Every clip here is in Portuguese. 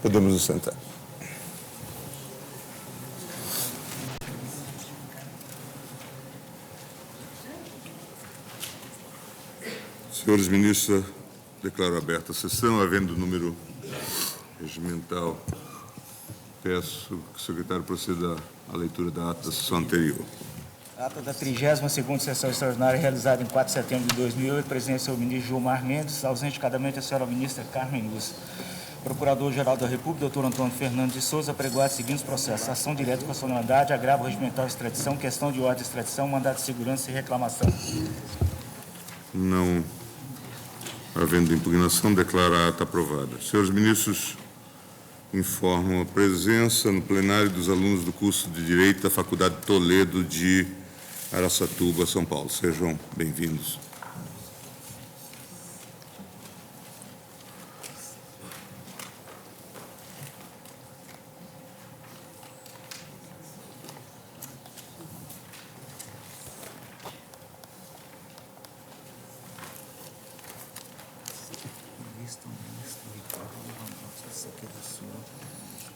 Podemos nos sentar. Senhores ministros, declaro aberta a sessão, havendo o número regimental. Peço que o secretário proceda à leitura da ata da sessão anterior. Ata da 32ª sessão extraordinária realizada em 4 de setembro de 2008, presidência do ministro Gilmar Mendes, ausente cadamente a senhora ministra Carmen Lúcia. Procurador-Geral da República, doutor Antônio Fernandes de Souza, apregoado os seguintes processos: ação direta com constitucionalidade, agravo regimental de extradição, questão de ordem de extradição, mandado de segurança e reclamação. Não havendo impugnação, declaro a ata aprovada. Senhores ministros, informam a presença no plenário dos alunos do curso de Direito da Faculdade Toledo de Araçatuba, São Paulo. Sejam bem-vindos.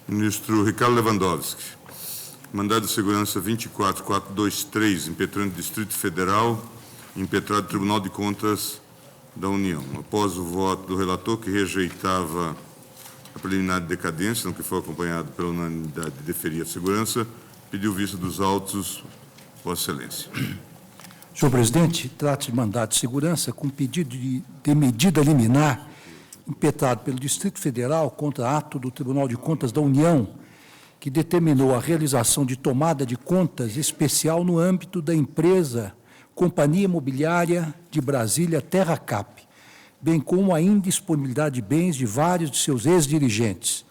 Ministro Ricardo Lewandowski. Mandado de segurança 24423, impetrando Distrito Federal, impetrado Tribunal de Contas da União. Após o voto do relator, que rejeitava a preliminar de decadência, no que foi acompanhado pela unanimidade de deferir a segurança, pediu vista dos autos, Vossa Excelência. Senhor presidente, trata-se de mandado de segurança com pedido de medida liminar impetrado pelo Distrito Federal contra ato do Tribunal de Contas da União, que determinou a realização de tomada de contas especial no âmbito da empresa Companhia Imobiliária de Brasília TerraCap, bem como a indisponibilidade de bens de vários de seus ex-dirigentes.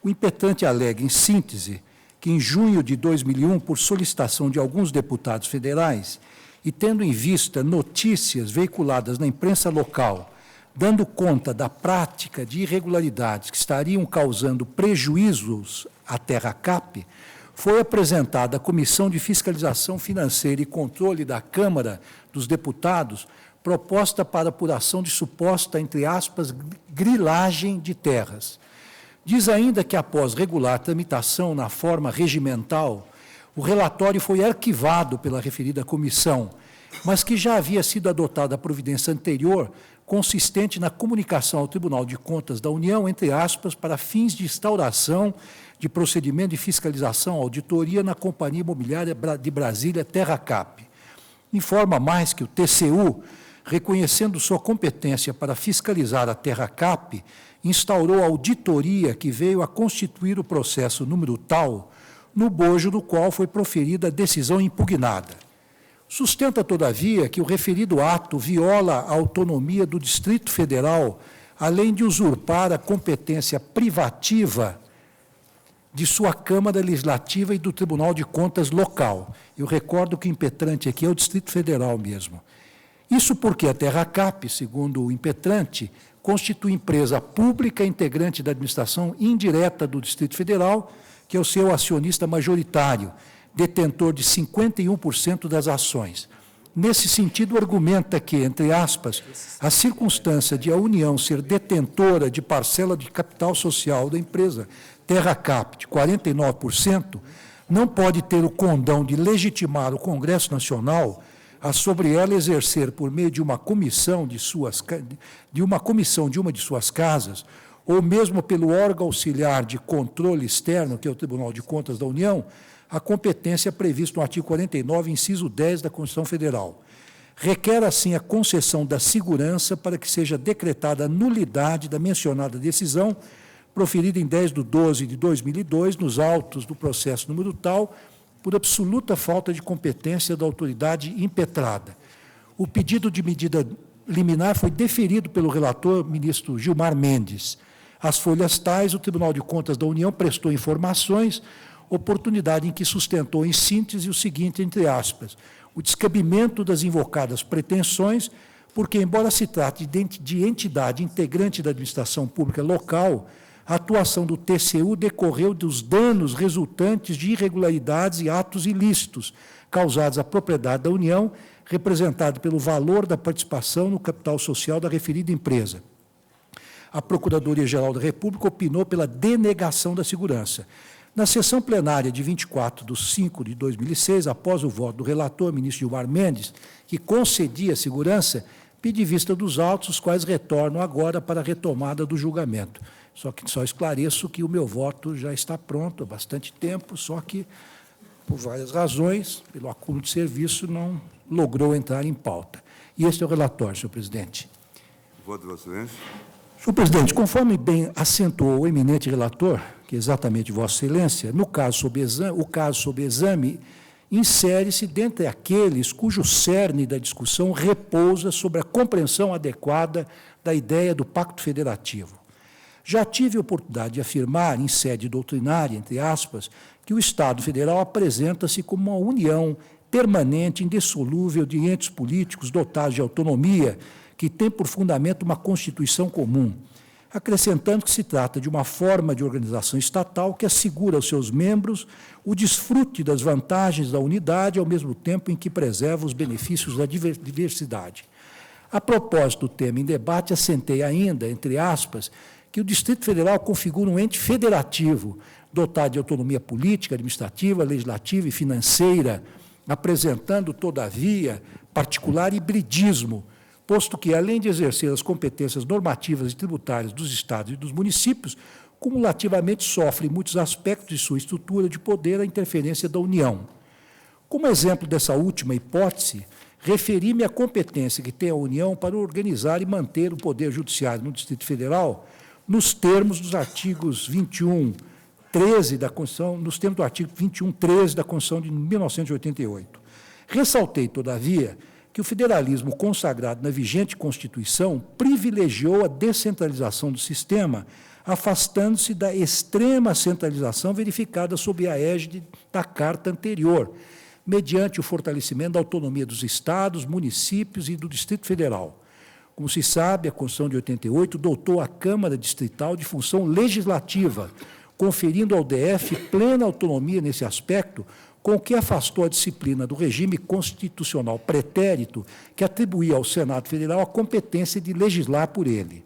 O impetrante alega, em síntese, que em junho de 2001, por solicitação de alguns deputados federais e tendo em vista notícias veiculadas na imprensa local, dando conta da prática de irregularidades que estariam causando prejuízos à TerraCap, foi apresentada à Comissão de Fiscalização Financeira e Controle da Câmara dos Deputados proposta para apuração de suposta, entre aspas, grilagem de terras. Diz ainda que, após regular tramitação na forma regimental, o relatório foi arquivado pela referida comissão, mas que já havia sido adotada a providência anterior consistente na comunicação ao Tribunal de Contas da União, entre aspas, para fins de instauração de procedimento de fiscalização, auditoria na Companhia Imobiliária de Brasília TerraCap. Informa mais que o TCU, reconhecendo sua competência para fiscalizar a TerraCap, instaurou a auditoria que veio a constituir o processo número tal, no bojo do qual foi proferida a decisão impugnada. Sustenta, todavia, que o referido ato viola a autonomia do Distrito Federal, além de usurpar a competência privativa de sua Câmara Legislativa e do Tribunal de Contas local. Eu recordo que o impetrante aqui é o Distrito Federal mesmo. Isso porque a TerraCap, segundo o impetrante, constitui empresa pública integrante da administração indireta do Distrito Federal, que é o seu acionista majoritário, detentor de 51% das ações. Nesse sentido, argumenta que, entre aspas, a circunstância de a União ser detentora de parcela de capital social da empresa TerraCap de 49%, não pode ter o condão de legitimar o Congresso Nacional a sobre ela exercer, por meio de uma comissão de uma de suas casas, ou mesmo pelo órgão auxiliar de controle externo, que é o Tribunal de Contas da União, a competência prevista no artigo 49, inciso 10 da Constituição Federal. Requer, assim, a concessão da segurança para que seja decretada a nulidade da mencionada decisão, proferida em 10/12/2002, nos autos do processo número tal, por absoluta falta de competência da autoridade impetrada. O pedido de medida liminar foi deferido pelo relator, ministro Gilmar Mendes. Às folhas tais, o Tribunal de Contas da União prestou informações, oportunidade em que sustentou em síntese o seguinte, entre aspas, o descabimento das invocadas pretensões, porque, embora se trate de entidade integrante da administração pública local, a atuação do TCU decorreu dos danos resultantes de irregularidades e atos ilícitos causados à propriedade da União, representado pelo valor da participação no capital social da referida empresa. a Procuradoria-Geral da República opinou pela denegação da segurança. Na sessão plenária de 24/5/2006, após o voto do relator, ministro Gilmar Mendes, que concedia a segurança, pedi vista dos autos, os quais retornam agora para a retomada do julgamento. Só esclareço que o meu voto já está pronto há bastante tempo, só que, por várias razões, pelo acúmulo de serviço, não logrou entrar em pauta. E este é o relatório, senhor presidente. Voto de Vossa Excelência. Senhor presidente, conforme bem acentuou o eminente relator, que é exatamente Vossa Excelência, o caso sob exame insere-se dentre aqueles cujo cerne da discussão repousa sobre a compreensão adequada da ideia do Pacto Federativo. Já tive a oportunidade de afirmar, em sede doutrinária, entre aspas, que o Estado Federal apresenta-se como uma união permanente, indissolúvel de entes políticos dotados de autonomia, que tem por fundamento uma Constituição comum, acrescentando que se trata de uma forma de organização estatal que assegura aos seus membros o desfrute das vantagens da unidade, ao mesmo tempo em que preserva os benefícios da diversidade. A propósito do tema em debate, assentei ainda, entre aspas, que o Distrito Federal configura um ente federativo, dotado de autonomia política, administrativa, legislativa e financeira, apresentando, todavia, particular hibridismo, posto que, além de exercer as competências normativas e tributárias dos estados e dos municípios, cumulativamente sofre, em muitos aspectos de sua estrutura de poder, a interferência da União. Como exemplo dessa última hipótese, referi-me à competência que tem a União para organizar e manter o Poder Judiciário no Distrito Federal, nos termos dos artigos 21.13 da Constituição, nos termos do artigo 21.13 da Constituição de 1988. Ressaltei, todavia, que o federalismo consagrado na vigente Constituição privilegiou a descentralização do sistema, afastando-se da extrema centralização verificada sob a égide da Carta anterior, mediante o fortalecimento da autonomia dos estados, municípios e do Distrito Federal. Como se sabe, a Constituição de 88 dotou a Câmara Distrital de função legislativa, conferindo ao DF plena autonomia nesse aspecto, com o que afastou a disciplina do regime constitucional pretérito, que atribuía ao Senado Federal a competência de legislar por ele.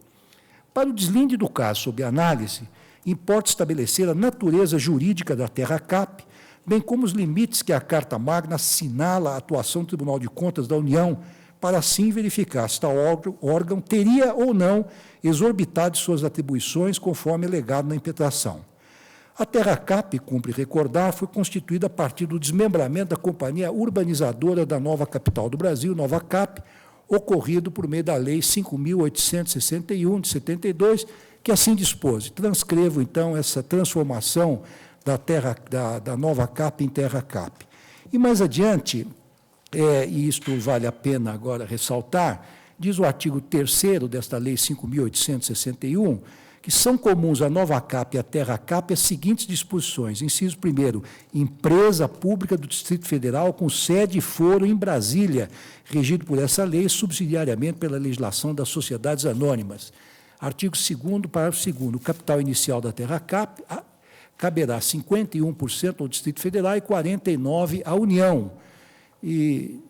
Para o deslinde do caso sob análise, importa estabelecer a natureza jurídica da Terra-Cap, bem como os limites que a Carta Magna assinala à atuação do Tribunal de Contas da União, para assim verificar se tal órgão teria ou não exorbitado de suas atribuições, conforme alegado na impetração. A Terra-Cap, cumpre recordar, foi constituída a partir do desmembramento da Companhia Urbanizadora da Nova Capital do Brasil, Nova Cap, ocorrido por meio da Lei 5.861, de 72, que assim dispôs. Transcrevo, então, essa transformação da Nova Cap em Terra-Cap. E mais adiante, e isto vale a pena agora ressaltar, diz o artigo 3º desta Lei 5.861, que são comuns à Nova Cap e à Terra Cap as seguintes disposições. Inciso 1º, empresa pública do Distrito Federal com sede e foro em Brasília, regido por essa lei, subsidiariamente pela legislação das sociedades anônimas. Artigo 2º, parágrafo 2º, o capital inicial da Terra Cap caberá 51% ao Distrito Federal e 49% à União. E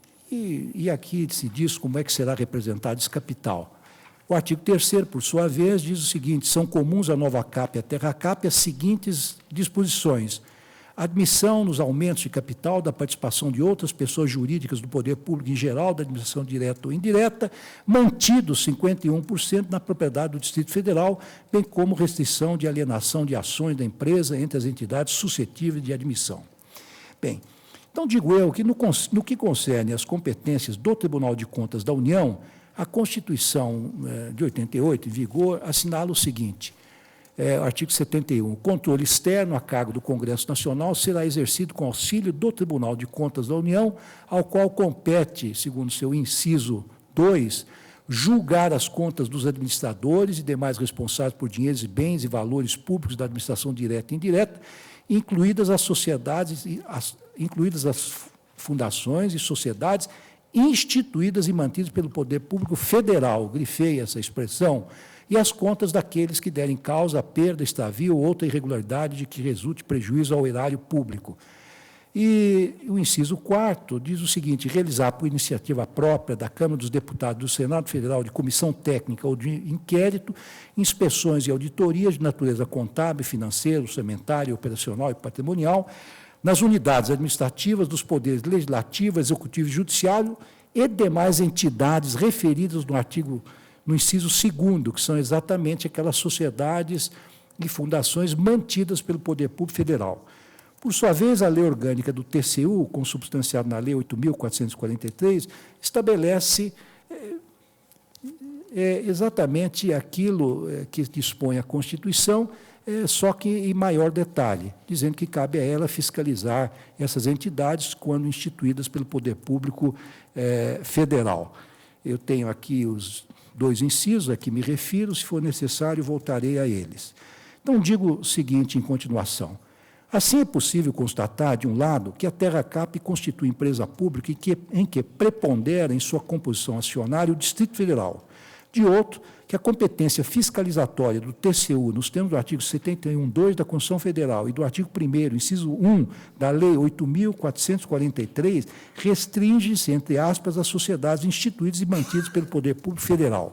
aqui se diz como é que será representado esse capital. O artigo 3º, por sua vez, diz o seguinte: são comuns à Nova Cap e à Terra Cap as seguintes disposições: admissão nos aumentos de capital da participação de outras pessoas jurídicas do poder público em geral, da administração direta ou indireta, mantidos 51% na propriedade do Distrito Federal, bem como restrição de alienação de ações da empresa entre as entidades suscetíveis de admissão. Bem, então digo eu que no que concerne às competências do Tribunal de Contas da União, a Constituição de 88, em vigor, assinala o seguinte, artigo 71, o controle externo a cargo do Congresso Nacional será exercido com auxílio do Tribunal de Contas da União, ao qual compete, segundo seu inciso 2, julgar as contas dos administradores e demais responsáveis por dinheiros e bens e valores públicos da administração direta e indireta, incluídas as sociedades, incluídas as fundações e sociedades instituídas e mantidas pelo Poder Público Federal, grifei essa expressão, e as contas daqueles que derem causa a perda, extravio ou outra irregularidade de que resulte prejuízo ao erário público. E o inciso 4 diz o seguinte: realizar por iniciativa própria da Câmara dos Deputados do Senado Federal de comissão técnica ou de inquérito, inspeções e auditorias de natureza contábil, financeira, orçamentária, operacional e patrimonial, nas unidades administrativas dos poderes legislativo, executivo e judiciário e demais entidades referidas no inciso 2º, que são exatamente aquelas sociedades e fundações mantidas pelo Poder Público Federal. Por sua vez, a Lei Orgânica do TCU, consubstanciada na Lei 8.443, estabelece exatamente aquilo que dispõe a Constituição, só que em maior detalhe, dizendo que cabe a ela fiscalizar essas entidades quando instituídas pelo Poder Público Federal. Eu tenho aqui os 2 incisos a que me refiro, se for necessário, voltarei a eles. Então, digo o seguinte em continuação. Assim, é possível constatar, de um lado, que a Terracap constitui empresa pública em que prepondera em sua composição acionária o Distrito Federal. De outro, que a competência fiscalizatória do TCU, nos termos do artigo 71.2 da Constituição Federal e do artigo 1º, inciso 1 da Lei 8.443, restringe-se, entre aspas, às sociedades instituídas e mantidas pelo Poder Público Federal.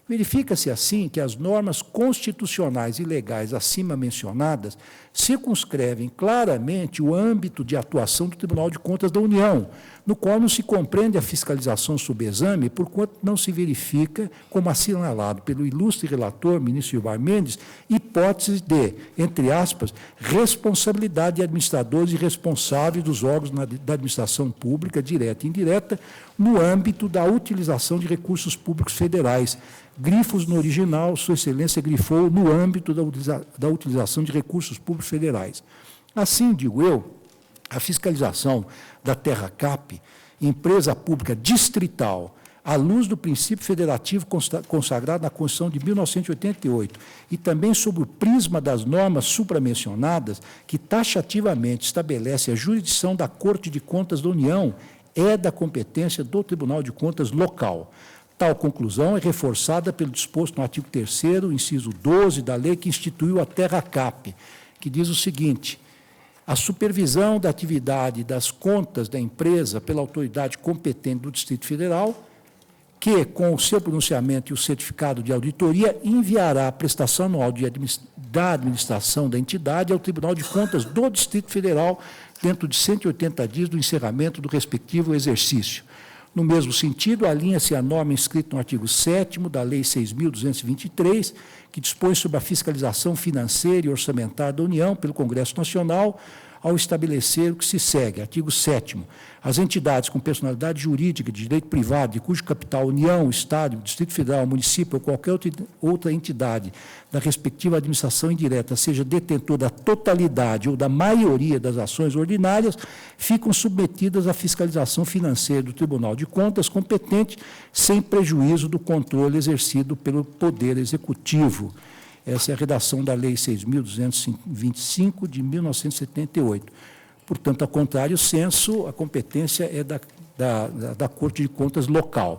Verifica-se, assim, que as normas constitucionais e legais acima mencionadas circunscrevem claramente o âmbito de atuação do Tribunal de Contas da União, no qual não se compreende a fiscalização sob exame, porquanto não se verifica, como assinalado pelo ilustre relator, ministro Gilmar Mendes, hipótese de, entre aspas, responsabilidade de administradores e responsáveis dos órgãos da administração pública, direta e indireta, no âmbito da utilização de recursos públicos federais. Grifos no original, Sua Excelência grifou no âmbito da utilização de recursos públicos federais. Assim, digo eu, a fiscalização da Terracap, empresa pública distrital, à luz do princípio federativo consagrado na Constituição de 1988 e também sob o prisma das normas supramencionadas, que taxativamente estabelece a jurisdição da Corte de Contas da União, é da competência do Tribunal de Contas local. Tal conclusão é reforçada pelo disposto no artigo 3º, inciso 12 da lei que instituiu a Terracap, que diz o seguinte: a supervisão da atividade das contas da empresa pela autoridade competente do Distrito Federal, que, com o seu pronunciamento e o certificado de auditoria, enviará a prestação anual da administração da entidade ao Tribunal de Contas do Distrito Federal dentro de 180 dias do encerramento do respectivo exercício. No mesmo sentido, alinha-se a norma inscrita no artigo 7º da Lei 6.223, que dispõe sobre a fiscalização financeira e orçamentária da União pelo Congresso Nacional, ao estabelecer o que se segue. Artigo 7º. As entidades com personalidade jurídica de direito privado, de cujo capital União, Estado, Distrito Federal, município ou qualquer outra entidade da respectiva administração indireta seja detentor da totalidade ou da maioria das ações ordinárias, ficam submetidas à fiscalização financeira do Tribunal de Contas competente, sem prejuízo do controle exercido pelo Poder Executivo. Essa é a redação da Lei 6.225, de 1978. Portanto, ao contrário senso, a competência é da Corte de Contas local.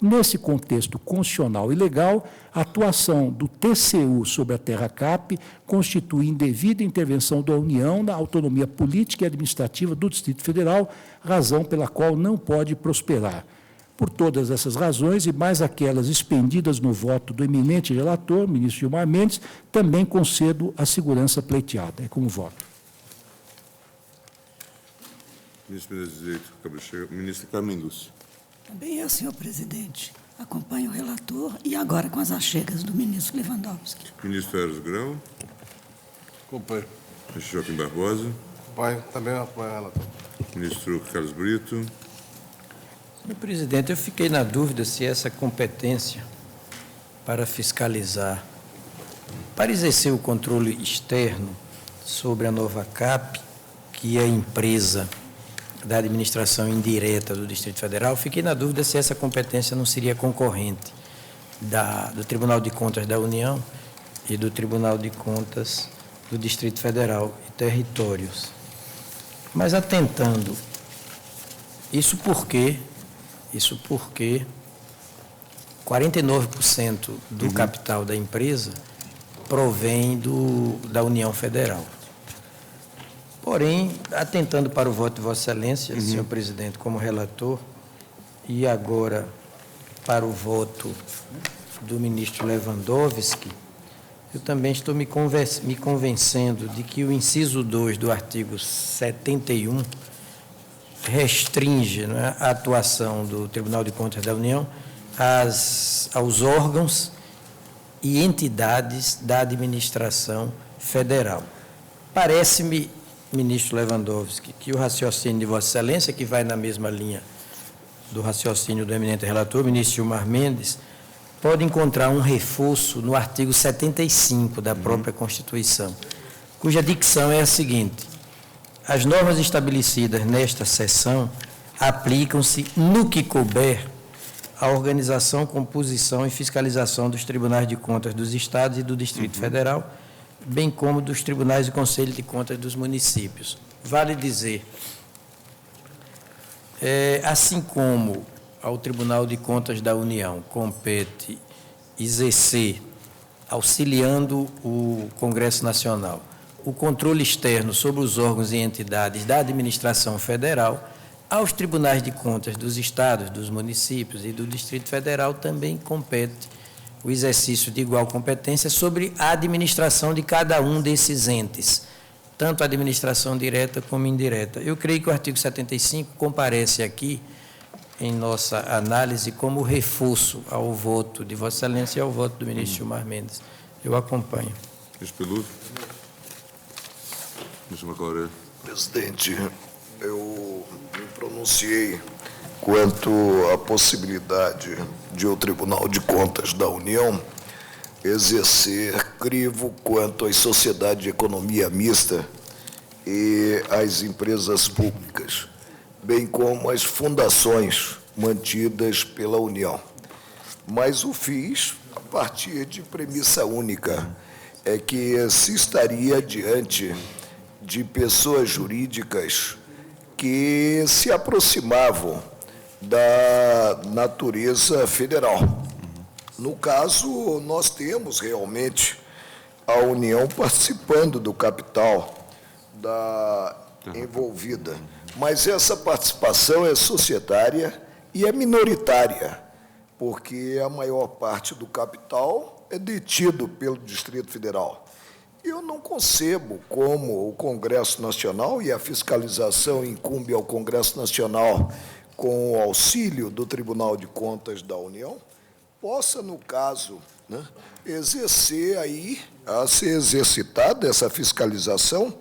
Nesse contexto constitucional e legal, a atuação do TCU sobre a Terracap constitui indevida intervenção da União na autonomia política e administrativa do Distrito Federal, razão pela qual não pode prosperar. Por todas essas razões, e mais aquelas expendidas no voto do eminente relator, ministro Gilmar Mendes, também concedo a segurança pleiteada. É como voto. Ministro do Direito, ministra Carmen Lúcia. Também eu, senhor presidente. Acompanho o relator e agora com as achegas do ministro Lewandowski. Ministro Eros Grau. Acompanho. Ministro Joaquim Barbosa. Acompanho. Também acompanho o relator. Ministro Carlos Brito. Senhor presidente, eu fiquei na dúvida se essa competência para fiscalizar, para exercer o controle externo sobre a Novacap, que é a empresa da administração indireta do Distrito Federal, fiquei na dúvida se essa competência não seria concorrente do Tribunal de Contas da União e do Tribunal de Contas do Distrito Federal e Territórios. Mas atentando, isso porque 49% do capital da empresa provém da União Federal. Porém, atentando para o voto de Vossa Excelência, senhor presidente, como relator, e agora para o voto do ministro Lewandowski, eu também estou me convencendo de que o inciso 2 do artigo 71 restringe, não é, a atuação do Tribunal de Contas da União aos órgãos e entidades da administração federal. Parece-me, ministro Lewandowski, que o raciocínio de Vossa Excelência, que vai na mesma linha do raciocínio do eminente relator, ministro Gilmar Mendes, pode encontrar um reforço no artigo 75 da própria Constituição, cuja dicção é a seguinte: as normas estabelecidas nesta seção aplicam-se no que couber à organização, composição e fiscalização dos tribunais de contas dos estados e do Distrito Federal, bem como dos tribunais e conselhos de contas dos municípios. Vale dizer, assim como ao Tribunal de Contas da União compete exercer, auxiliando o Congresso Nacional, o controle externo sobre os órgãos e entidades da administração federal, aos tribunais de contas dos estados, dos municípios e do Distrito Federal também compete o exercício de igual competência sobre a administração de cada um desses entes, tanto a administração direta como indireta. Eu creio que o artigo 75 comparece aqui, em nossa análise, como reforço ao voto de Vossa Excelência e ao voto do ministro Gilmar Mendes. Eu acompanho. Ministro Peluso. Ministro Macaureira. Presidente, eu me pronunciei quanto à possibilidade de o Tribunal de Contas da União exercer crivo quanto às sociedades de economia mista e às empresas públicas, bem como as fundações mantidas pela União. Mas o fiz a partir de premissa única, é que se estaria diante de pessoas jurídicas que se aproximavam da natureza federal. No caso, nós temos realmente a União participando do capital envolvida, mas essa participação é societária e é minoritária, porque a maior parte do capital é detido pelo Distrito Federal. Eu não concebo como o Congresso Nacional, e a fiscalização incumbe ao Congresso Nacional com o auxílio do Tribunal de Contas da União, possa, no caso, né, exercer aí, a ser exercitada essa fiscalização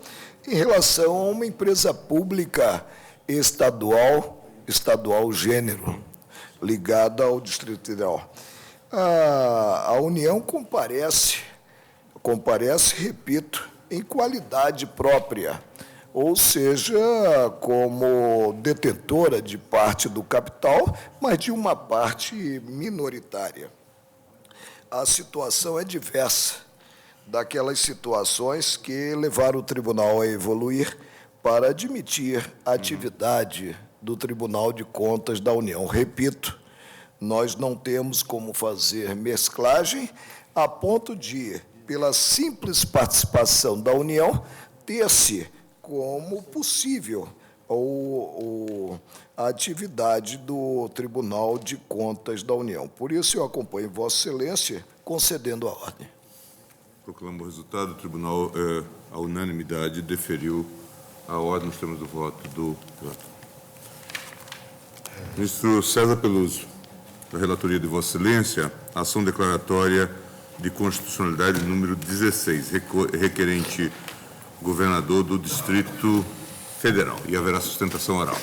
em relação a uma empresa pública estadual gênero, ligada ao Distrito Federal. A União comparece, repito, em qualidade própria, ou seja, como detentora de parte do capital, mas de uma parte minoritária. A situação é diversa daquelas situações que levaram o tribunal a evoluir para admitir a atividade do Tribunal de Contas da União. Repito, nós não temos como fazer mesclagem a ponto de, pela simples participação da União, ter-se como possível a atividade do Tribunal de Contas da União. Por isso, eu acompanho Vossa Excelência concedendo a ordem. Proclamo o resultado. O tribunal, a unanimidade, deferiu a ordem nos termos do voto do voto. Ministro César Peluso, da relatoria de Vossa Excelência, ação declaratória de constitucionalidade número 16, requerente governador do Distrito Federal. E haverá sustentação oral.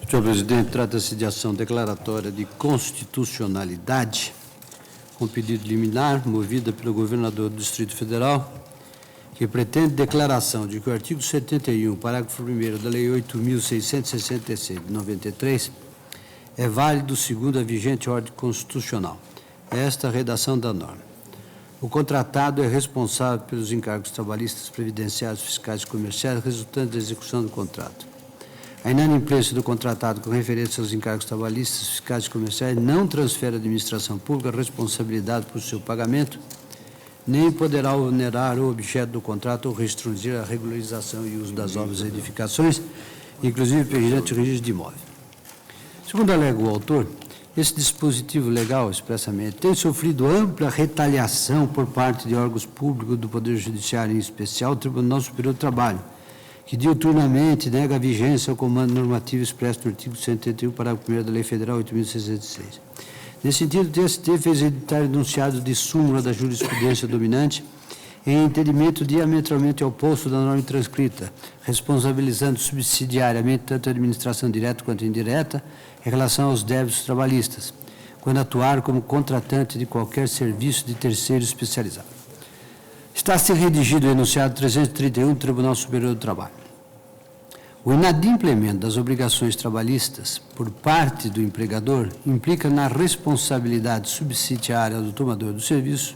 Senhor presidente, trata-se de ação declaratória de constitucionalidade, com pedido liminar, movida pelo governador do Distrito Federal, que pretende declaração de que o artigo 71, parágrafo 1º da Lei 8.666, de 93, é válido segundo a vigente ordem constitucional. Esta é a redação da norma. O contratado é responsável pelos encargos trabalhistas, previdenciários, fiscais e comerciais resultantes da execução do contrato. A inadimplência do contratado com referência aos encargos trabalhistas, fiscais e comerciais não transfere à administração pública a responsabilidade por seu pagamento, nem poderá onerar o objeto do contrato ou restringir a regularização e uso das obras e edificações, inclusive perante o registro de imóvel. Segundo alega o autor, esse dispositivo legal, expressamente, tem sofrido ampla retaliação por parte de órgãos públicos do Poder Judiciário, em especial o Tribunal Superior do Trabalho, que diuturnamente nega a vigência ao comando normativo expresso no artigo 181, parágrafo 1º da Lei Federal 8.606. Nesse sentido, o TST fez editar enunciados de súmula da jurisprudência dominante em entendimento diametralmente oposto da norma transcrita, responsabilizando subsidiariamente tanto a administração direta quanto indireta em relação aos débitos trabalhistas, quando atuar como contratante de qualquer serviço de terceiro especializado. Está-se redigido o enunciado 331 do Tribunal Superior do Trabalho. O inadimplemento das obrigações trabalhistas por parte do empregador implica na responsabilidade subsidiária do tomador do serviço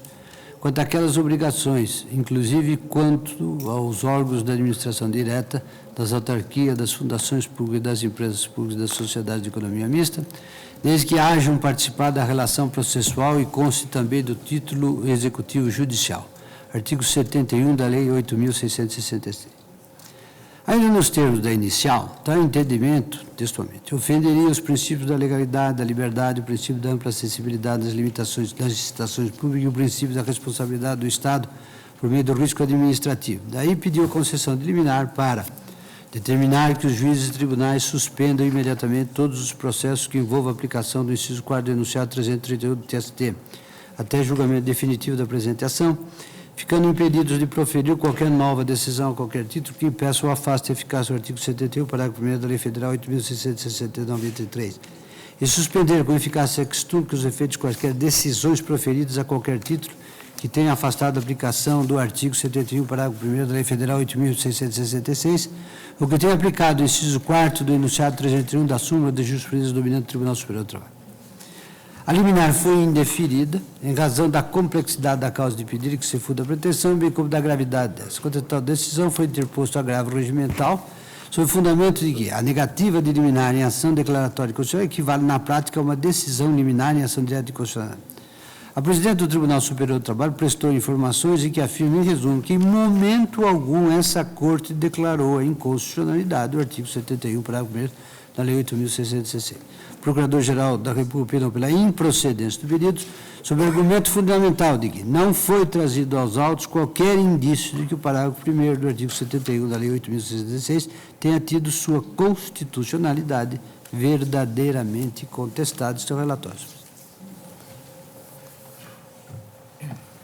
quanto àquelas obrigações, inclusive quanto aos órgãos da administração direta, das autarquias, das fundações públicas, das empresas públicas e das sociedades de economia mista, desde que hajam participado da relação processual e conste também do título executivo judicial. Artigo 71 da Lei 8.666. Ainda nos termos da inicial, tal entendimento, textualmente, ofenderia os princípios da legalidade, da liberdade, o princípio da ampla acessibilidade das limitações das licitações públicas e o princípio da responsabilidade do Estado por meio do risco administrativo. Daí pediu a concessão de liminar para determinar que os juízes e tribunais suspendam imediatamente todos os processos que envolvam a aplicação do inciso 4º do enunciado 331 do TST, até julgamento definitivo da presente ação, ficando impedidos de proferir qualquer nova decisão a qualquer título que impeça ou afaste a eficácia do artigo 71, parágrafo 1º da Lei Federal 8.669, e suspender com eficácia extúnica os efeitos de quaisquer decisões proferidas a qualquer título que tenha afastado a aplicação do artigo 71, parágrafo 1º da Lei Federal 8.666, o que tenha aplicado o inciso 4º do enunciado 331 da súmula de jurisprudência dominante do Tribunal Superior do Trabalho. A liminar foi indeferida em razão da complexidade da causa de pedido e que se funda a pretensão, bem como da gravidade dessa. Contra tal decisão, foi interposto agravo regimental, sob o fundamento de que a negativa de liminar em ação declaratória constitucional equivale, na prática, a uma decisão liminar em ação direta de constitucional. A presidente do Tribunal Superior do Trabalho prestou informações em que afirma, em resumo, que em momento algum essa Corte declarou a inconstitucionalidade do artigo 71, parágrafo 1º da Lei 8.660. O Procurador-Geral da República penou pela improcedência do pedido, sob o argumento fundamental de que não foi trazido aos autos qualquer indício de que o parágrafo 1º do artigo 71 da Lei 8.616 tenha tido sua constitucionalidade verdadeiramente contestada. Seu relatório.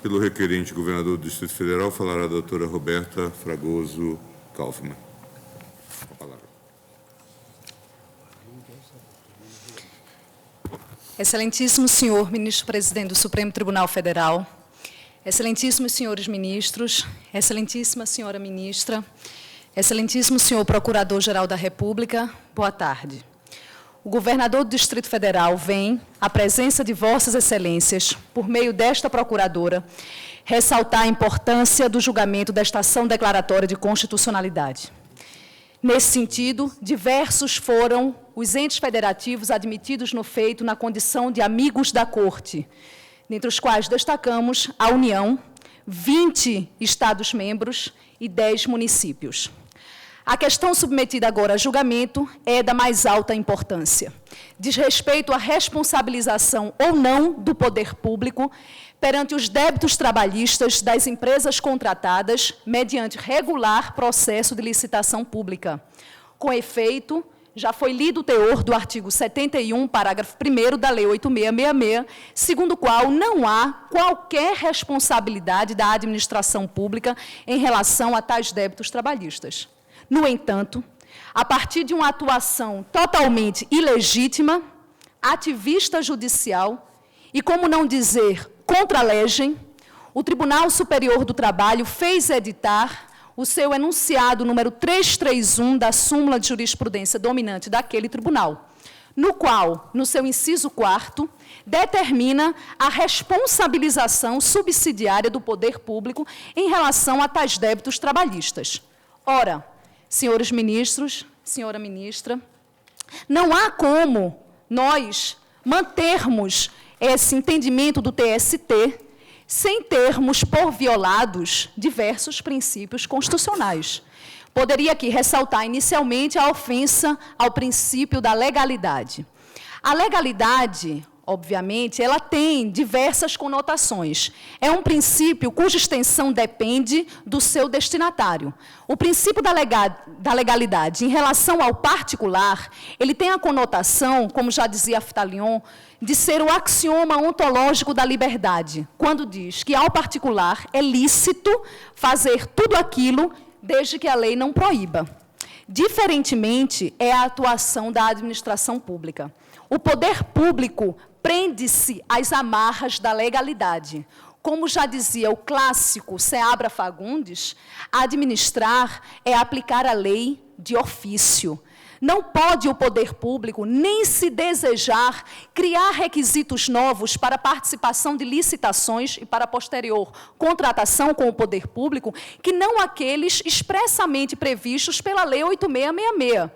Pelo requerente, governador do Distrito Federal, falará a doutora Roberta Fragoso Kaufmann. A palavra. Excelentíssimo senhor ministro-presidente do Supremo Tribunal Federal, excelentíssimos senhores ministros, excelentíssima senhora ministra, excelentíssimo senhor procurador-geral da República, boa tarde. O governador do Distrito Federal vem, à presença de vossas excelências, por meio desta procuradora, ressaltar a importância do julgamento desta ação declaratória de constitucionalidade. Nesse sentido, diversos foram os entes federativos admitidos no feito na condição de amigos da Corte, dentre os quais destacamos a União, 20 Estados-membros e 10 municípios. A questão submetida agora a julgamento é da mais alta importância. Diz respeito à responsabilização ou não do poder público perante os débitos trabalhistas das empresas contratadas mediante regular processo de licitação pública. Com efeito, já foi lido o teor do artigo 71, parágrafo 1º da Lei 8.666, segundo o qual não há qualquer responsabilidade da administração pública em relação a tais débitos trabalhistas. No entanto, a partir de uma atuação totalmente ilegítima, ativista judicial e, como não dizer, contra a legem, o Tribunal Superior do Trabalho fez editar o seu enunciado número 331 da súmula de jurisprudência dominante daquele tribunal, no qual, no seu inciso 4º, determina a responsabilização subsidiária do poder público em relação a tais débitos trabalhistas. Ora, senhores ministros, senhora ministra, não há como nós mantermos esse entendimento do TST sem termos por violados diversos princípios constitucionais. Poderia aqui ressaltar inicialmente a ofensa ao princípio da legalidade. A legalidade, obviamente, ela tem diversas conotações. É um princípio cuja extensão depende do seu destinatário. O princípio da legalidade em relação ao particular, ele tem a conotação, como já dizia Aftalion, de ser o axioma ontológico da liberdade, quando diz que ao particular é lícito fazer tudo aquilo desde que a lei não proíba. Diferentemente é a atuação da administração pública. O poder público prende-se às amarras da legalidade. Como já dizia o clássico Seabra Fagundes, administrar é aplicar a lei de ofício. Não pode o poder público, nem se desejar, criar requisitos novos para participação de licitações e para posterior contratação com o poder público, que não aqueles expressamente previstos pela Lei 8666.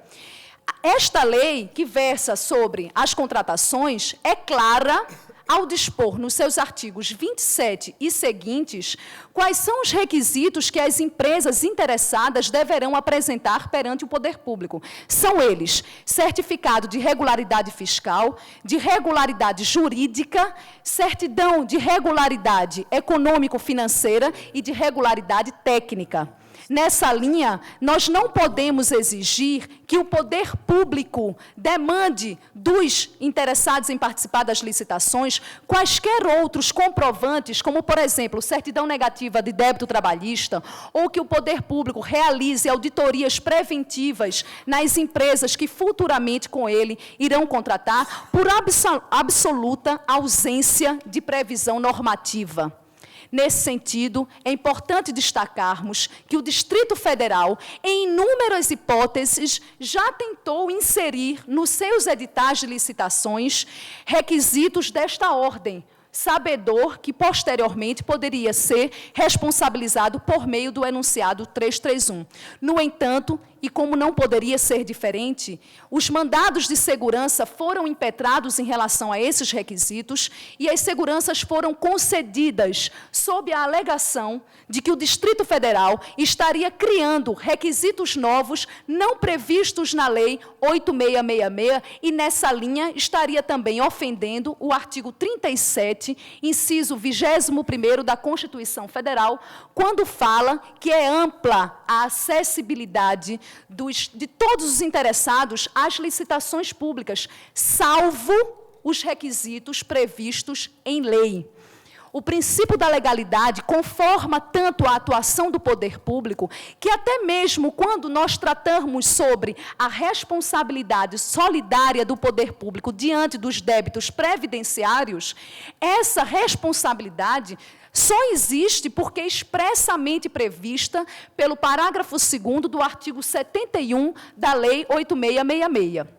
Esta lei, que versa sobre as contratações, é clara ao dispor nos seus artigos 27 e seguintes quais são os requisitos que as empresas interessadas deverão apresentar perante o poder público. São eles: certificado de regularidade fiscal, de regularidade jurídica, certidão de regularidade econômico-financeira e de regularidade técnica. Nessa linha, nós não podemos exigir que o poder público demande dos interessados em participar das licitações quaisquer outros comprovantes, como, por exemplo, certidão negativa de débito trabalhista, ou que o poder público realize auditorias preventivas nas empresas que futuramente com ele irão contratar, por absoluta ausência de previsão normativa. Nesse sentido, é importante destacarmos que o Distrito Federal, em inúmeras hipóteses, já tentou inserir nos seus editais de licitações requisitos desta ordem, sabedor que, posteriormente, poderia ser responsabilizado por meio do enunciado 331. No entanto, e como não poderia ser diferente, os mandados de segurança foram impetrados em relação a esses requisitos e as seguranças foram concedidas sob a alegação de que o Distrito Federal estaria criando requisitos novos não previstos na Lei 8666 e, nessa linha, estaria também ofendendo o artigo 37, inciso 21º da Constituição Federal, quando fala que é ampla a acessibilidade de todos os interessados às licitações públicas, salvo os requisitos previstos em lei. O princípio da legalidade conforma tanto a atuação do poder público, que até mesmo quando nós tratamos sobre a responsabilidade solidária do poder público diante dos débitos previdenciários, essa responsabilidade só existe porque é expressamente prevista pelo parágrafo 2º do artigo 71 da Lei 8666.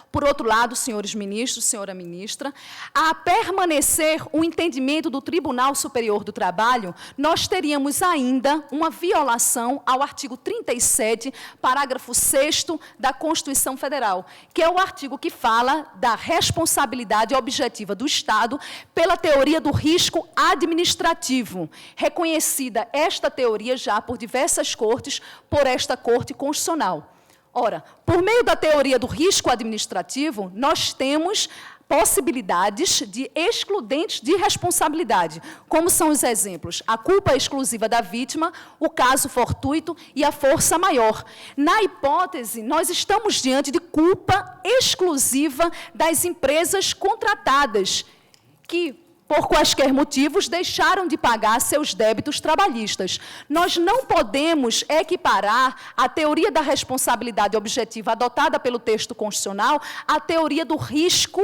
Por outro lado, senhores ministros, senhora ministra, a permanecer o entendimento do Tribunal Superior do Trabalho, nós teríamos ainda uma violação ao artigo 37, parágrafo 6º da Constituição Federal, que é o artigo que fala da responsabilidade objetiva do Estado pela teoria do risco administrativo, reconhecida esta teoria já por diversas cortes, por esta Corte Constitucional. Ora, por meio da teoria do risco administrativo, nós temos possibilidades de excludentes de responsabilidade, como são os exemplos: a culpa exclusiva da vítima, o caso fortuito e a força maior. Na hipótese, nós estamos diante de culpa exclusiva das empresas contratadas, que, por quaisquer motivos, deixaram de pagar seus débitos trabalhistas. Nós não podemos equiparar a teoria da responsabilidade objetiva adotada pelo texto constitucional à teoria do risco,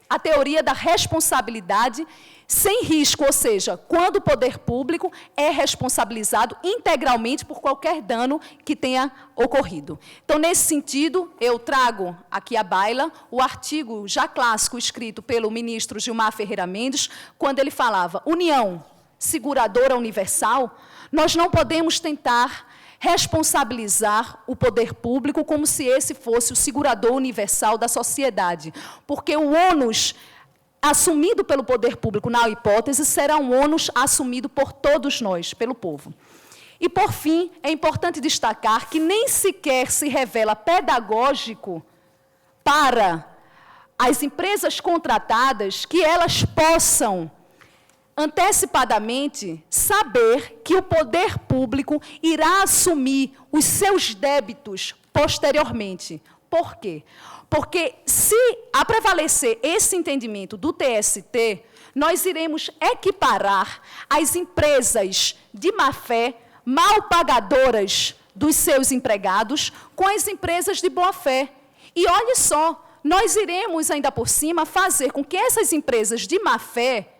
à teoria da responsabilidade sem risco, ou seja, quando o poder público é responsabilizado integralmente por qualquer dano que tenha ocorrido. Então, nesse sentido, eu trago aqui à baila o artigo já clássico escrito pelo ministro Gilmar Ferreira Mendes, quando ele falava: União Seguradora Universal. Nós não podemos tentar responsabilizar o poder público como se esse fosse o segurador universal da sociedade, porque o ônus assumido pelo poder público, na hipótese, será um ônus assumido por todos nós, pelo povo. E, por fim, é importante destacar que nem sequer se revela pedagógico para as empresas contratadas que elas possam antecipadamente saber que o poder público irá assumir os seus débitos posteriormente. Por quê? Porque, se a prevalecer esse entendimento do TST, nós iremos equiparar as empresas de má-fé, mal pagadoras dos seus empregados, com as empresas de boa-fé. E olhe só, nós iremos, ainda por cima, fazer com que essas empresas de má-fé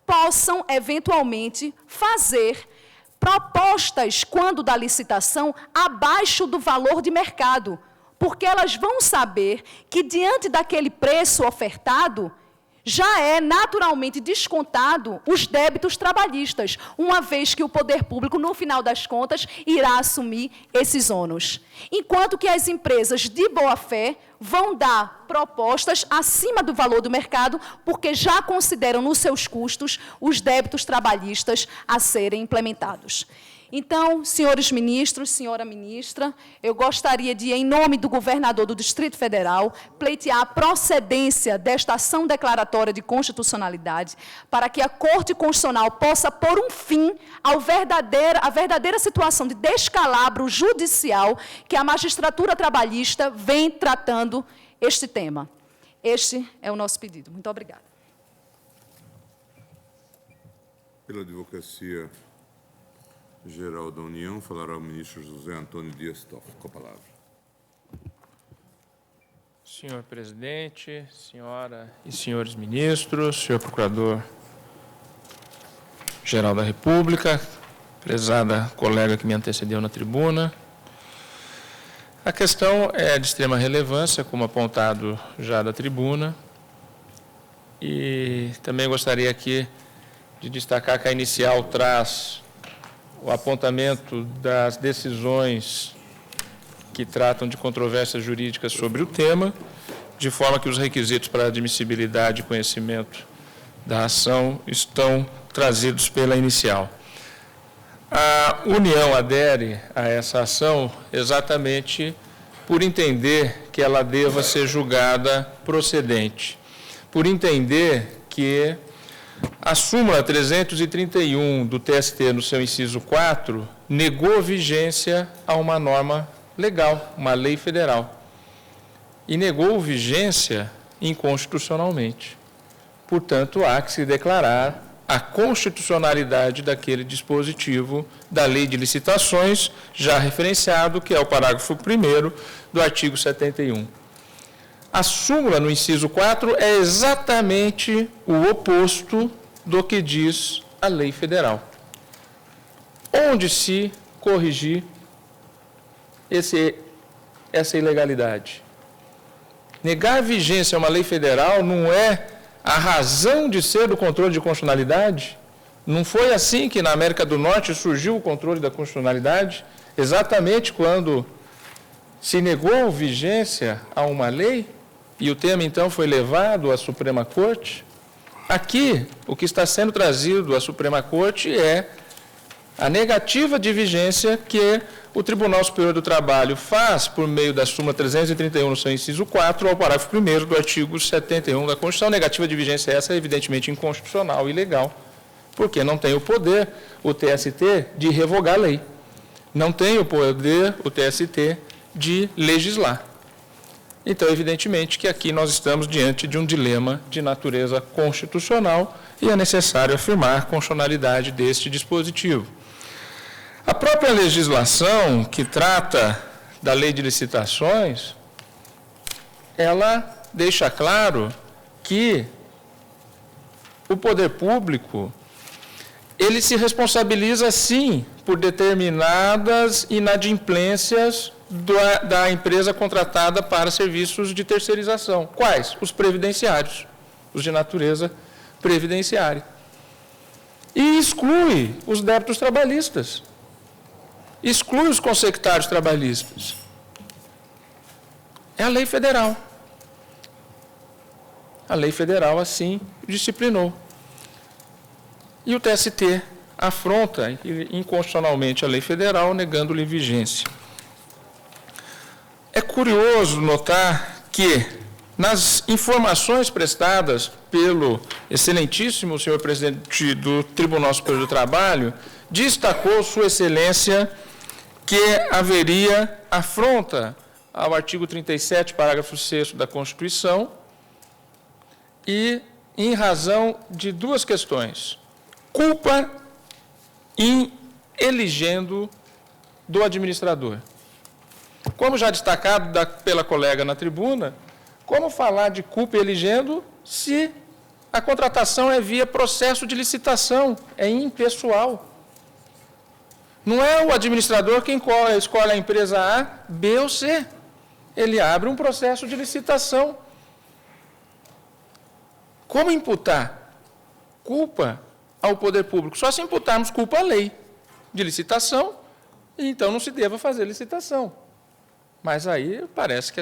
possam, eventualmente, fazer propostas, quando da licitação, abaixo do valor de mercado, porque elas vão saber que, diante daquele preço ofertado, já é naturalmente descontado os débitos trabalhistas, uma vez que o poder público, no final das contas, irá assumir esses ônus. Enquanto que as empresas de boa-fé vão dar propostas acima do valor do mercado, porque já consideram nos seus custos os débitos trabalhistas a serem implementados. Então, senhores ministros, senhora ministra, eu gostaria de, em nome do governador do Distrito Federal, pleitear a procedência desta ação declaratória de constitucionalidade, para que a Corte Constitucional possa pôr um fim à verdadeira situação de descalabro judicial que a magistratura trabalhista vem tratando este tema. Este é o nosso pedido. Muito obrigada. Pela Advocacia Geral da União, falará o ministro José Antônio Dias Toffoli. Com a palavra. Senhor presidente, senhora e senhores ministros, senhor procurador-geral da República, prezada colega que me antecedeu na tribuna, a questão é de extrema relevância, como apontado já da tribuna, e também gostaria aqui de destacar que a inicial traz o apontamento das decisões que tratam de controvérsias jurídicas sobre o tema, de forma que os requisitos para admissibilidade e conhecimento da ação estão trazidos pela inicial. A União adere a essa ação exatamente por entender que ela deva ser julgada procedente, por entender que a súmula 331 do TST, no seu inciso 4, negou vigência a uma norma legal, uma lei federal, e negou vigência inconstitucionalmente. Portanto, há que se declarar a constitucionalidade daquele dispositivo da Lei de Licitações, já referenciado, que é o parágrafo 1º do artigo 71. A súmula, no inciso 4, é exatamente o oposto do que diz a lei federal. Onde se corrigir essa ilegalidade? Negar a vigência a uma lei federal não é a razão de ser do controle de constitucionalidade? Não foi assim que na América do Norte surgiu o controle da constitucionalidade? Exatamente quando se negou vigência a uma lei? E o tema, então, foi levado à Suprema Corte. Aqui, o que está sendo trazido à Suprema Corte é a negativa de vigência que o Tribunal Superior do Trabalho faz por meio da súmula 331, no seu inciso 4, ao parágrafo 1º do artigo 71 da Constituição. Negativa de vigência essa é evidentemente inconstitucional e ilegal, porque não tem o poder, o TST, de revogar a lei. Não tem o poder, o TST, de legislar. Então, evidentemente, que aqui nós estamos diante de um dilema de natureza constitucional e é necessário afirmar a constitucionalidade deste dispositivo. A própria legislação que trata da Lei de Licitações, ela deixa claro que o poder público, ele se responsabiliza, sim, por determinadas inadimplências da empresa contratada para serviços de terceirização. Quais? Os previdenciários, os de natureza previdenciária. E exclui os débitos trabalhistas. exclui os consectários trabalhistas. É a lei federal. A lei federal assim disciplinou. E o TST afronta inconstitucionalmente a lei federal, negando-lhe vigência. É curioso notar que, nas informações prestadas pelo excelentíssimo senhor presidente do Tribunal Superior do Trabalho, destacou Sua Excelência que haveria afronta ao artigo 37, parágrafo 6º da Constituição, e em razão de duas questões. Culpa em eligendo do administrador. Como já destacado pela colega na tribuna, como falar de culpa eligendo se a contratação é via processo de licitação, é impessoal? Não é o administrador quem escolhe a empresa A, B ou C. Ele abre um processo de licitação. Como imputar culpa ao poder público? Só se imputarmos culpa à lei de licitação, e então não se deva fazer licitação. Mas aí parece que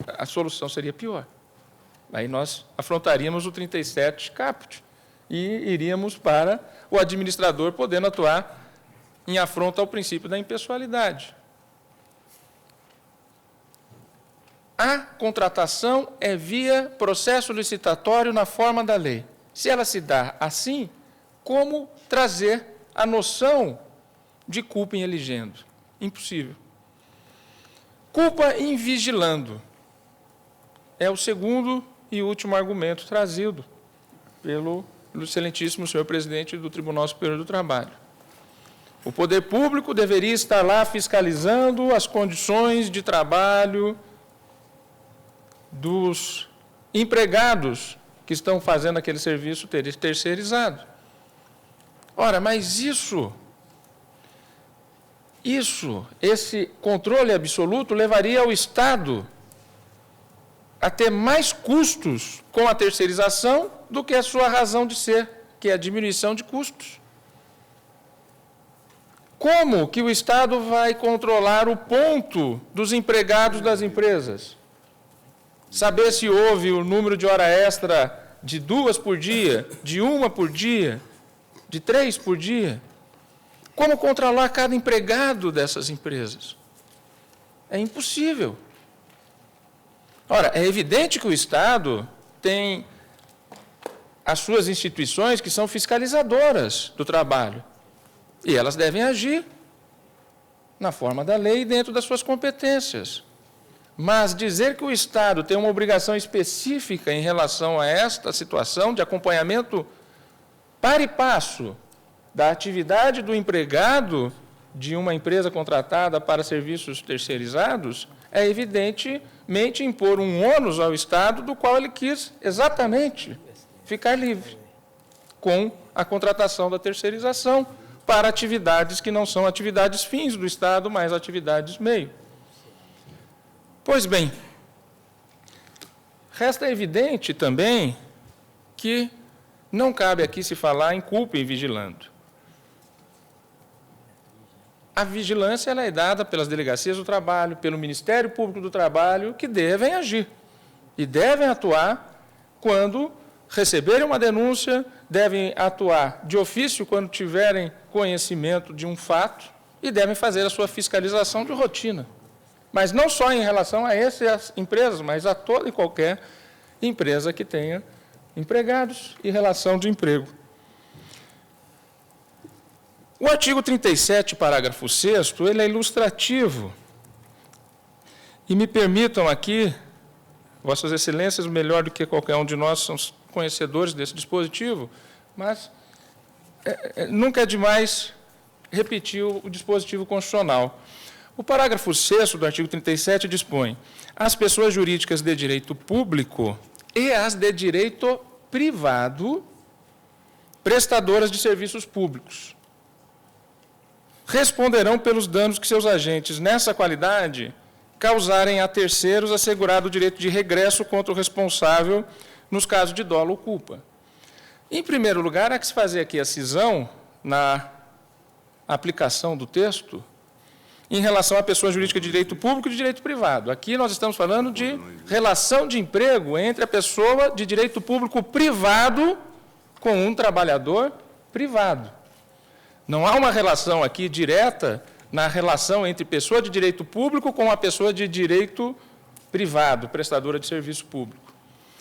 a solução seria pior. Aí nós afrontaríamos o 37 caput e iríamos para o administrador podendo atuar em afronta ao princípio da impessoalidade. A contratação é via processo licitatório na forma da lei. Se ela se dá assim, como trazer a noção de culpa em eligendo? Impossível. Culpa em vigilando. É o segundo e último argumento trazido pelo excelentíssimo senhor presidente do Tribunal Superior do Trabalho. O poder público deveria estar lá fiscalizando as condições de trabalho dos empregados que estão fazendo aquele serviço terceirizado. Ora, mas esse controle absoluto levaria ao Estado a ter mais custos com a terceirização do que a sua razão de ser, que é a diminuição de custos. Como que o Estado vai controlar o ponto dos empregados das empresas? Saber se houve o número de hora extra de 2 por dia, de 1 por dia, de 3 por dia? Como controlar cada empregado dessas empresas? É impossível. Ora, é evidente que o Estado tem as suas instituições que são fiscalizadoras do trabalho. E elas devem agir na forma da lei dentro das suas competências. Mas dizer que o Estado tem uma obrigação específica em relação a esta situação de acompanhamento par e passo da atividade do empregado de uma empresa contratada para serviços terceirizados é evidentemente impor um ônus ao Estado do qual ele quis exatamente ficar livre com a contratação da terceirização para atividades que não são atividades fins do Estado, mas atividades meio. Pois bem, resta evidente também que não cabe aqui se falar em culpa em vigilando. A vigilância ela é dada pelas delegacias do trabalho, pelo Ministério Público do Trabalho, que devem agir e devem atuar quando receberem uma denúncia, devem atuar de ofício quando tiverem conhecimento de um fato e devem fazer a sua fiscalização de rotina. Mas não só em relação a essas empresas, mas a toda e qualquer empresa que tenha empregados e relação de emprego. O artigo 37, parágrafo 6º, ele é ilustrativo. E me permitam aqui, Vossas Excelências, melhor do que qualquer um de nós, são conhecedores desse dispositivo, mas nunca é demais repetir o dispositivo constitucional. O parágrafo 6º do artigo 37 dispõe: as pessoas jurídicas de direito público e as de direito privado, prestadoras de serviços públicos, responderão pelos danos que seus agentes, nessa qualidade, causarem a terceiros, assegurado o direito de regresso contra o responsável nos casos de dolo ou culpa. Em primeiro lugar, há que se fazer aqui a cisão na aplicação do texto em relação à pessoa jurídica de direito público e de direito privado. Aqui nós estamos falando de relação de emprego entre a pessoa de direito público privado com um trabalhador privado. Não há uma relação aqui direta na relação entre pessoa de direito público com a pessoa de direito privado, prestadora de serviço público.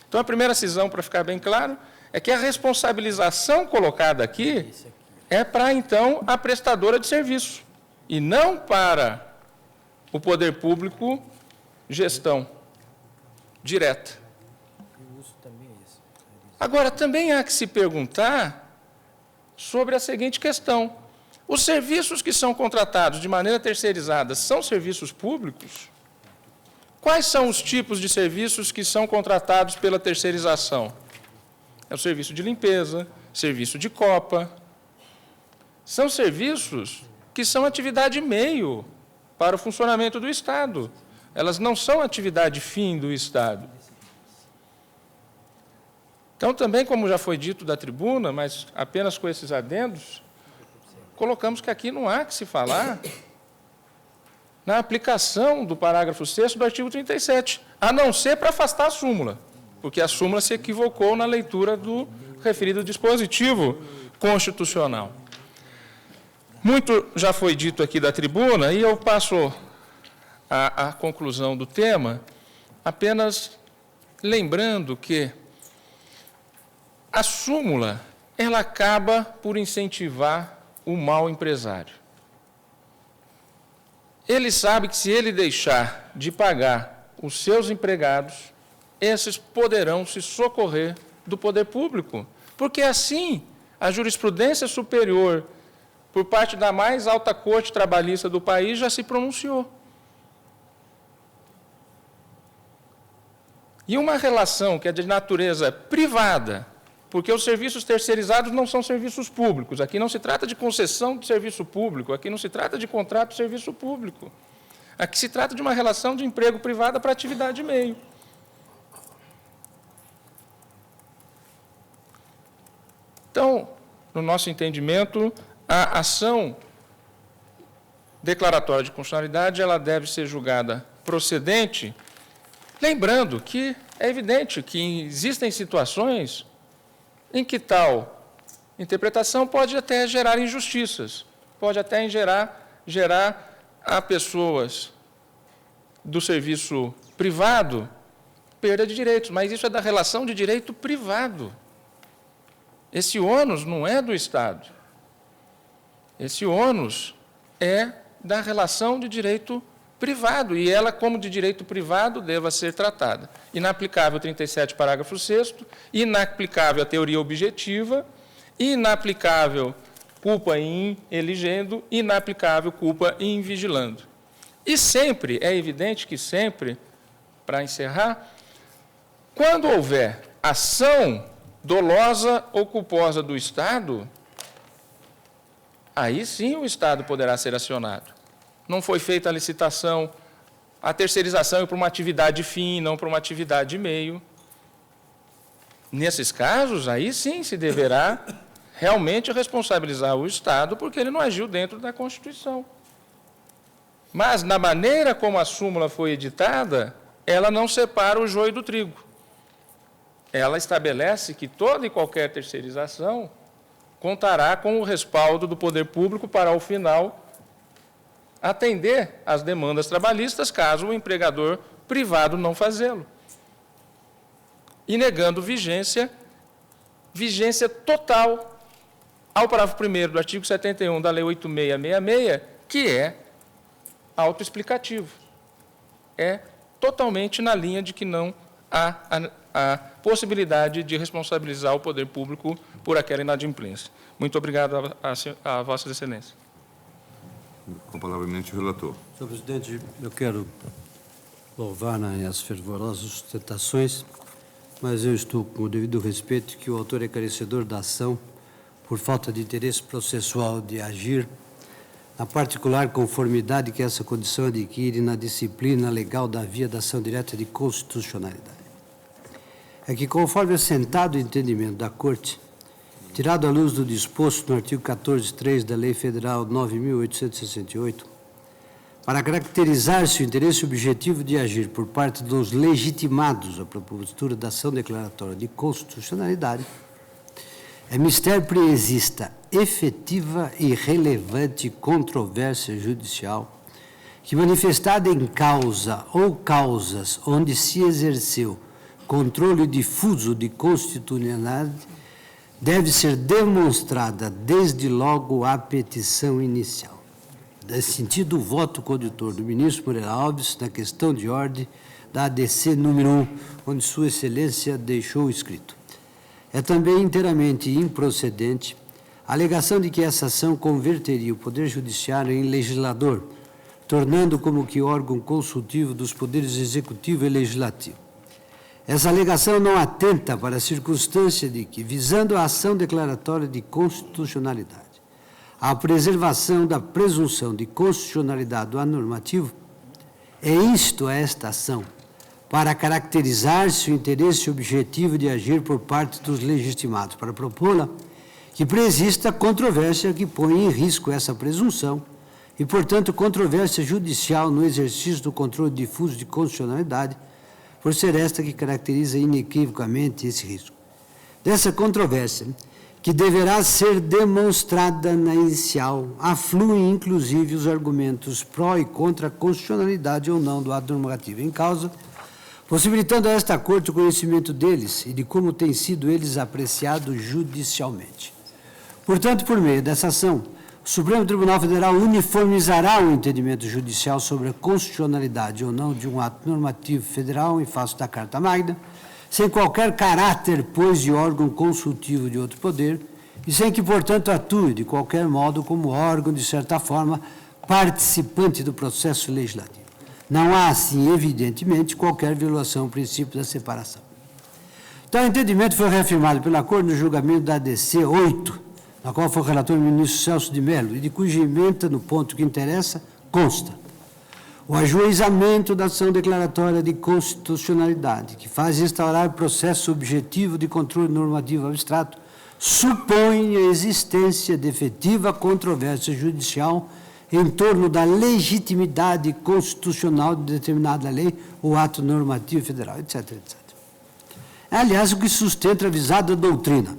Então, a primeira cisão, para ficar bem claro, é que a responsabilização colocada aqui é para, então, a prestadora de serviço, e não para o poder público gestão direta. Agora, também há que se perguntar sobre a seguinte questão: os serviços que são contratados de maneira terceirizada são serviços públicos? Quais são os tipos de serviços que são contratados pela terceirização? É o serviço de limpeza, serviço de copa. São serviços que são atividade meio para o funcionamento do Estado. Elas não são atividade fim do Estado. Então, também, como já foi dito da tribuna, mas apenas com esses adendos, colocamos que aqui não há que se falar na aplicação do parágrafo 6º do artigo 37, a não ser para afastar a súmula, porque a súmula se equivocou na leitura do referido dispositivo constitucional. Muito já foi dito aqui da tribuna, e eu passo à conclusão do tema, apenas lembrando que a súmula, ela acaba por incentivar o mau empresário. Ele sabe que, se ele deixar de pagar os seus empregados, esses poderão se socorrer do poder público, porque assim a jurisprudência superior, por parte da mais alta corte trabalhista do país, já se pronunciou. E uma relação que é de natureza privada, porque os serviços terceirizados não são serviços públicos. Aqui não se trata de concessão de serviço público, aqui não se trata de contrato de serviço público. Aqui se trata de uma relação de emprego privada para atividade meio. Então, no nosso entendimento, a ação declaratória de constitucionalidade, ela deve ser julgada procedente, lembrando que é evidente que existem situações em que tal interpretação pode até gerar injustiças, pode até gerar a pessoas do serviço privado perda de direitos, mas isso é da relação de direito privado. Esse ônus não é do Estado. Esse ônus é da relação de direito privado, e ela, como de direito privado, deva ser tratada. Inaplicável 37, parágrafo 6º, inaplicável a teoria objetiva, inaplicável culpa in eligendo, inaplicável culpa in vigilando. E sempre, é evidente que sempre, para encerrar, quando houver ação dolosa ou culposa do Estado, aí sim o Estado poderá ser acionado. Não foi feita a licitação, a terceirização é para uma atividade fim, não para uma atividade meio. Nesses casos, aí sim se deverá realmente responsabilizar o Estado, porque ele não agiu dentro da Constituição. Mas, na maneira como a súmula foi editada, ela não separa o joio do trigo. Ela estabelece que toda e qualquer terceirização contará com o respaldo do poder público para, ao final, atender às demandas trabalhistas, caso o empregador privado não fazê-lo. E negando vigência total ao parágrafo 1º do artigo 71 da Lei 8666, que é autoexplicativo. É totalmente na linha de que não há a possibilidade de responsabilizar o poder público por aquela inadimplência. Muito obrigado a Vossas Excelências. Com a palavra, eminente relator. Senhor presidente, eu quero louvar as fervorosas sustentações, mas eu estou, com o devido respeito, que o autor é carecedor da ação por falta de interesse processual de agir, na particular conformidade que essa condição adquire na disciplina legal da via da ação direta de constitucionalidade. É que, conforme assentado o entendimento da Corte, tirado à luz do disposto no artigo 14.3 da Lei Federal 9.868, para caracterizar-se o interesse objetivo de agir por parte dos legitimados à propositura da ação declaratória de constitucionalidade, é mister preexista efetiva e relevante controvérsia judicial que, manifestada em causa ou causas onde se exerceu controle difuso de constitucionalidade, deve ser demonstrada desde logo a petição inicial. Nesse sentido, o voto condutor do ministro Moreira Alves na questão de ordem da ADC número 1, onde Sua Excelência deixou escrito. É também inteiramente improcedente a alegação de que essa ação converteria o Poder Judiciário em legislador, tornando como que órgão consultivo dos poderes executivo e legislativo. Essa alegação não atenta para a circunstância de que, visando a ação declaratória de constitucionalidade, a preservação da presunção de constitucionalidade do ato normativo, é insto a esta ação para caracterizar-se o interesse objetivo de agir por parte dos legitimados, para propô-la que preexista controvérsia que põe em risco essa presunção e, portanto, controvérsia judicial no exercício do controle difuso de constitucionalidade, por ser esta que caracteriza inequivocamente esse risco. Dessa controvérsia, que deverá ser demonstrada na inicial, afluem inclusive os argumentos pró e contra a constitucionalidade ou não do ato normativo em causa, possibilitando a esta Corte o conhecimento deles e de como têm sido eles apreciados judicialmente. Portanto, por meio dessa ação, o Supremo Tribunal Federal uniformizará o entendimento judicial sobre a constitucionalidade ou não de um ato normativo federal em face da Carta Magna, sem qualquer caráter, pois, de órgão consultivo de outro poder, e sem que, portanto, atue, de qualquer modo, como órgão, de certa forma, participante do processo legislativo. Não há, assim, evidentemente, qualquer violação ao princípio da separação. Tal entendimento foi reafirmado pela Corte no julgamento da ADC 8, na qual foi relator o ministro Celso de Mello, e de cuja ementa, no ponto que interessa, consta o ajuizamento da ação declaratória de constitucionalidade, que faz instaurar processo objetivo de controle normativo abstrato, supõe a existência de efetiva controvérsia judicial em torno da legitimidade constitucional de determinada lei ou ato normativo federal, etc., etc. É, aliás, o que sustenta a avisada doutrina.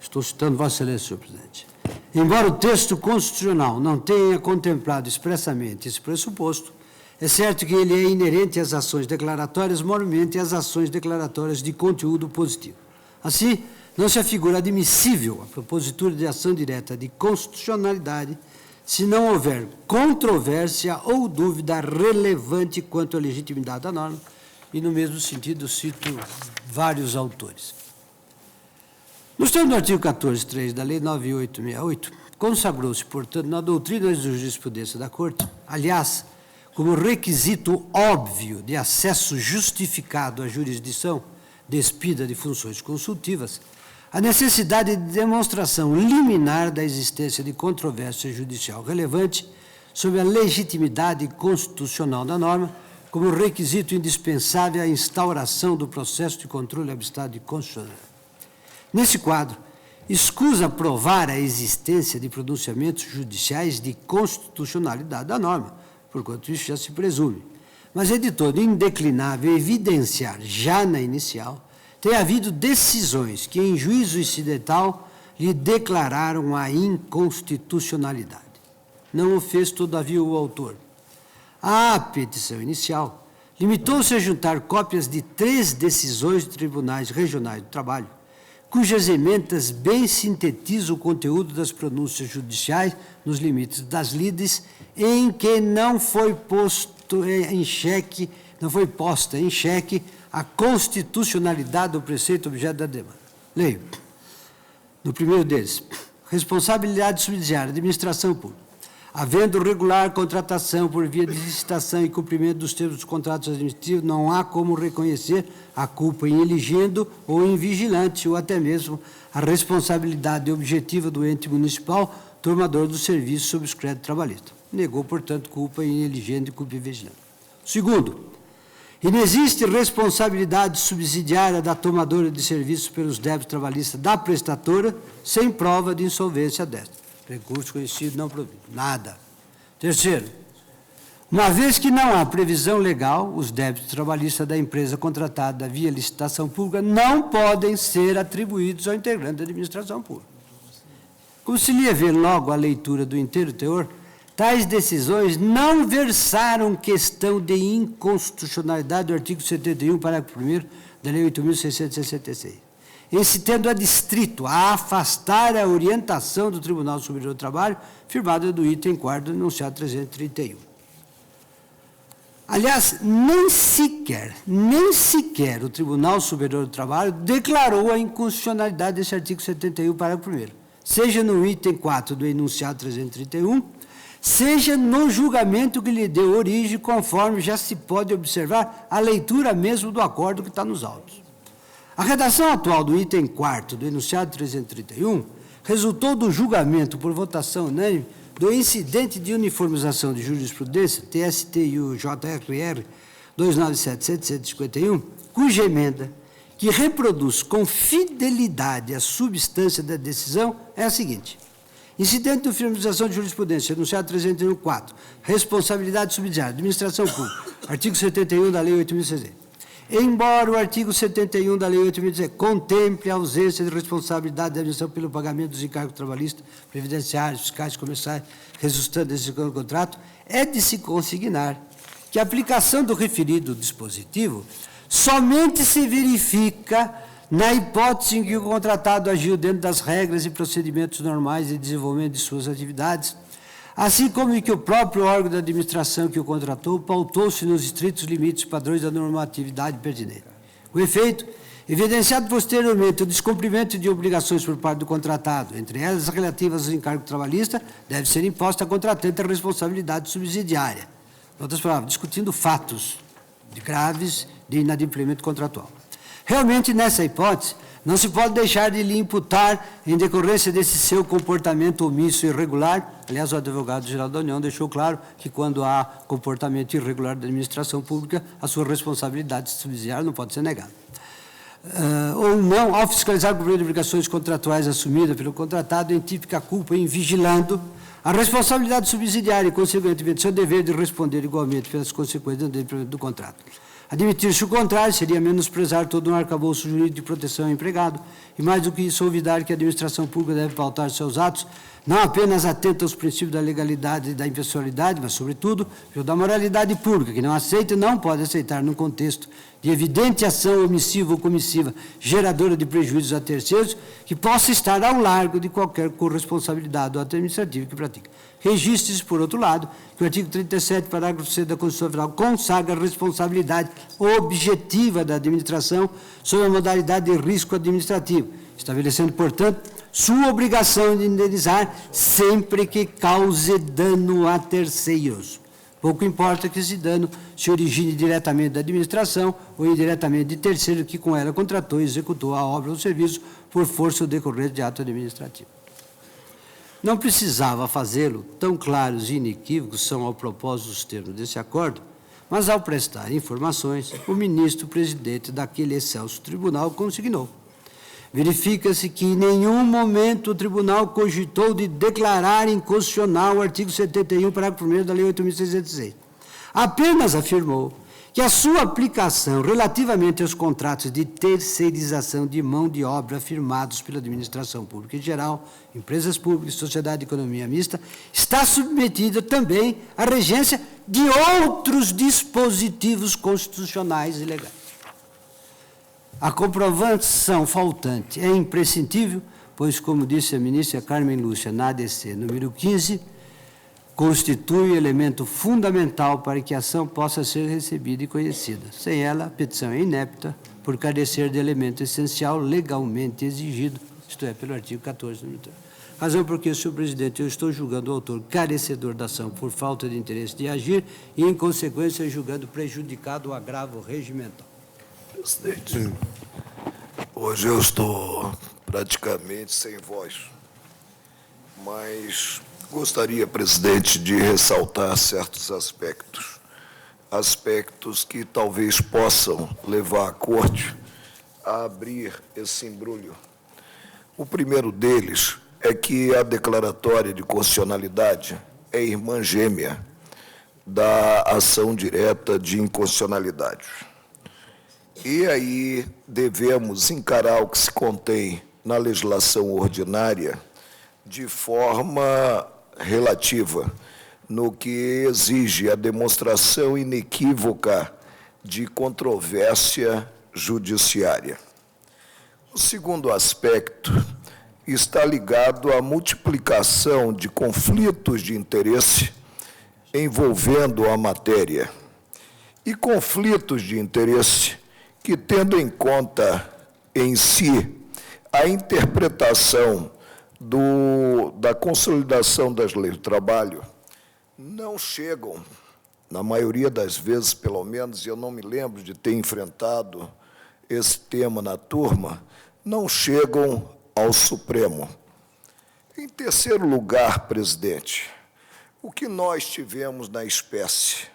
Estou citando Vossa Excelência, senhor presidente. Embora o texto constitucional não tenha contemplado expressamente esse pressuposto, é certo que ele é inerente às ações declaratórias, mormente às ações declaratórias de conteúdo positivo. Assim, não se afigura admissível a propositura de ação direta de constitucionalidade se não houver controvérsia ou dúvida relevante quanto à legitimidade da norma, e no mesmo sentido cito vários autores. Nos termos do artigo 14.3 da Lei 9.868, consagrou-se, portanto, na doutrina de jurisprudência da Corte, aliás, como requisito óbvio de acesso justificado à jurisdição despida de funções consultivas, a necessidade de demonstração liminar da existência de controvérsia judicial relevante sobre a legitimidade constitucional da norma, como requisito indispensável à instauração do processo de controle abstrato de constitucionalidade. Nesse quadro, escusa provar a existência de pronunciamentos judiciais de constitucionalidade da norma, porquanto isso já se presume. Mas é de todo indeclinável evidenciar, já na inicial, ter havido decisões que, em juízo incidental, lhe declararam a inconstitucionalidade. Não o fez, todavia, o autor. A petição inicial limitou-se a juntar cópias de 3 decisões de tribunais regionais do trabalho, cujas emendas bem sintetizam o conteúdo das pronúncias judiciais nos limites das lides, em que não foi posta em xeque a constitucionalidade do preceito objeto da demanda. Leio. No primeiro deles, responsabilidade subsidiária, administração pública. Havendo regular contratação por via de licitação e cumprimento dos termos dos contratos administrativos, não há como reconhecer a culpa em eligendo ou em vigilante, ou até mesmo a responsabilidade objetiva do ente municipal, tomador do serviço sob os créditos trabalhistas. Negou, portanto, culpa em eligendo e culpa em vigilante. Segundo, inexiste responsabilidade subsidiária da tomadora de serviços pelos débitos trabalhistas da prestatora, sem prova de insolvência desta. Recurso conhecido não provido. Nada. Terceiro, Uma vez que não há previsão legal, os débitos trabalhistas da empresa contratada via licitação pública não podem ser atribuídos ao integrante da administração pública. Como se lhe vê logo a leitura do inteiro teor, tais decisões não versaram questão de inconstitucionalidade do artigo 71, parágrafo 1º da Lei 8.666, em se tendo adstrito a afastar a orientação do Tribunal Superior do Trabalho, firmada do item 4º do enunciado 331. Aliás, nem sequer o Tribunal Superior do Trabalho declarou a inconstitucionalidade desse artigo 71, parágrafo 1º, seja no item 4 do enunciado 331, seja no julgamento que lhe deu origem, conforme já se pode observar a leitura mesmo do acordo que está nos autos. A redação atual do item 4º do enunciado 331 resultou do julgamento por votação unânime do incidente de uniformização de jurisprudência, TST-JRR 297.751, cuja emenda, que reproduz com fidelidade a substância da decisão, é a seguinte. Incidente de uniformização de jurisprudência, enunciado 301.4, responsabilidade subsidiária, administração pública, artigo 71 da Lei 8.600. Embora o artigo 71 da Lei 8.600 contemple a ausência de responsabilidade da administração pelo pagamento dos encargos trabalhistas, previdenciários, fiscais, comerciais, resultando desse contrato, é de se consignar que a aplicação do referido dispositivo somente se verifica na hipótese em que o contratado agiu dentro das regras e procedimentos normais de desenvolvimento de suas atividades, assim como em que o próprio órgão da administração que o contratou pautou-se nos estritos limites e padrões da normatividade pertinente. Com efeito, evidenciado posteriormente o descumprimento de obrigações por parte do contratado, entre elas as relativas ao encargo trabalhista, deve ser imposta a contratante a responsabilidade subsidiária. Em outras palavras, discutindo fatos graves de inadimplemento contratual. Realmente, nessa hipótese, não se pode deixar de lhe imputar, em decorrência desse seu comportamento omisso e irregular, aliás, o advogado-geral da União deixou claro que, quando há comportamento irregular da administração pública, a sua responsabilidade subsidiária não pode ser negada. Ou não, ao fiscalizar o cumprimento de obrigações contratuais assumidas pelo contratado, em típica culpa em vigilando a responsabilidade subsidiária e, consequentemente, seu dever de responder igualmente pelas consequências do contrato. Admitir-se o contrário seria menosprezar todo um arcabouço jurídico de proteção ao empregado e, mais do que isso, olvidar que a administração pública deve pautar seus atos não apenas atenta aos princípios da legalidade e da impessoalidade, mas, sobretudo, da moralidade pública, que não aceita e não pode aceitar, num contexto de evidente ação omissiva ou comissiva geradora de prejuízos a terceiros, que possa estar ao largo de qualquer corresponsabilidade do ato administrativo que pratica. Registre-se, por outro lado, que o artigo 37, parágrafo C da Constituição Federal, consagra a responsabilidade objetiva da administração sobre a modalidade de risco administrativo, estabelecendo, portanto, sua obrigação de indenizar sempre que cause dano a terceiros. Pouco importa que esse dano se origine diretamente da administração ou indiretamente de terceiro que com ela contratou e executou a obra ou serviço por força ou decorrência de ato administrativo. Não precisava fazê-lo, tão claros e inequívocos são ao propósito os termos desse acordo, mas ao prestar informações, o ministro-presidente daquele excelso tribunal consignou. Verifica-se que em nenhum momento o tribunal cogitou de declarar inconstitucional o artigo 71, parágrafo 1º da Lei 8.606. Apenas afirmou que a sua aplicação relativamente aos contratos de terceirização de mão de obra firmados pela administração pública em geral, empresas públicas, sociedade de economia mista, está submetida também à regência de outros dispositivos constitucionais e legais. A comprovação faltante é imprescindível, pois, como disse a ministra Carmen Lúcia na ADC número 15, constitui elemento fundamental para que a ação possa ser recebida e conhecida. Sem ela, a petição é inepta, por carecer de elemento essencial legalmente exigido, isto é, pelo artigo 14 número 3. Razão porque, senhor presidente, eu estou julgando o autor carecedor da ação por falta de interesse de agir e, em consequência, julgando prejudicado o agravo regimental. Presidente, hoje eu estou praticamente sem voz, mas gostaria, presidente, de ressaltar certos aspectos que talvez possam levar a Corte a abrir esse embrulho. O primeiro deles é que a declaratória de constitucionalidade é irmã gêmea da ação direta de inconstitucionalidade. E aí devemos encarar o que se contém na legislação ordinária de forma relativa, no que exige a demonstração inequívoca de controvérsia judiciária. O segundo aspecto está ligado à multiplicação de conflitos de interesse envolvendo a matéria, e conflitos de interesse que, tendo em conta em si a interpretação da consolidação das leis do trabalho, não chegam, na maioria das vezes, pelo menos, eu não me lembro de ter enfrentado esse tema na turma, não chegam ao Supremo. Em terceiro lugar, presidente, o que nós tivemos na espécie?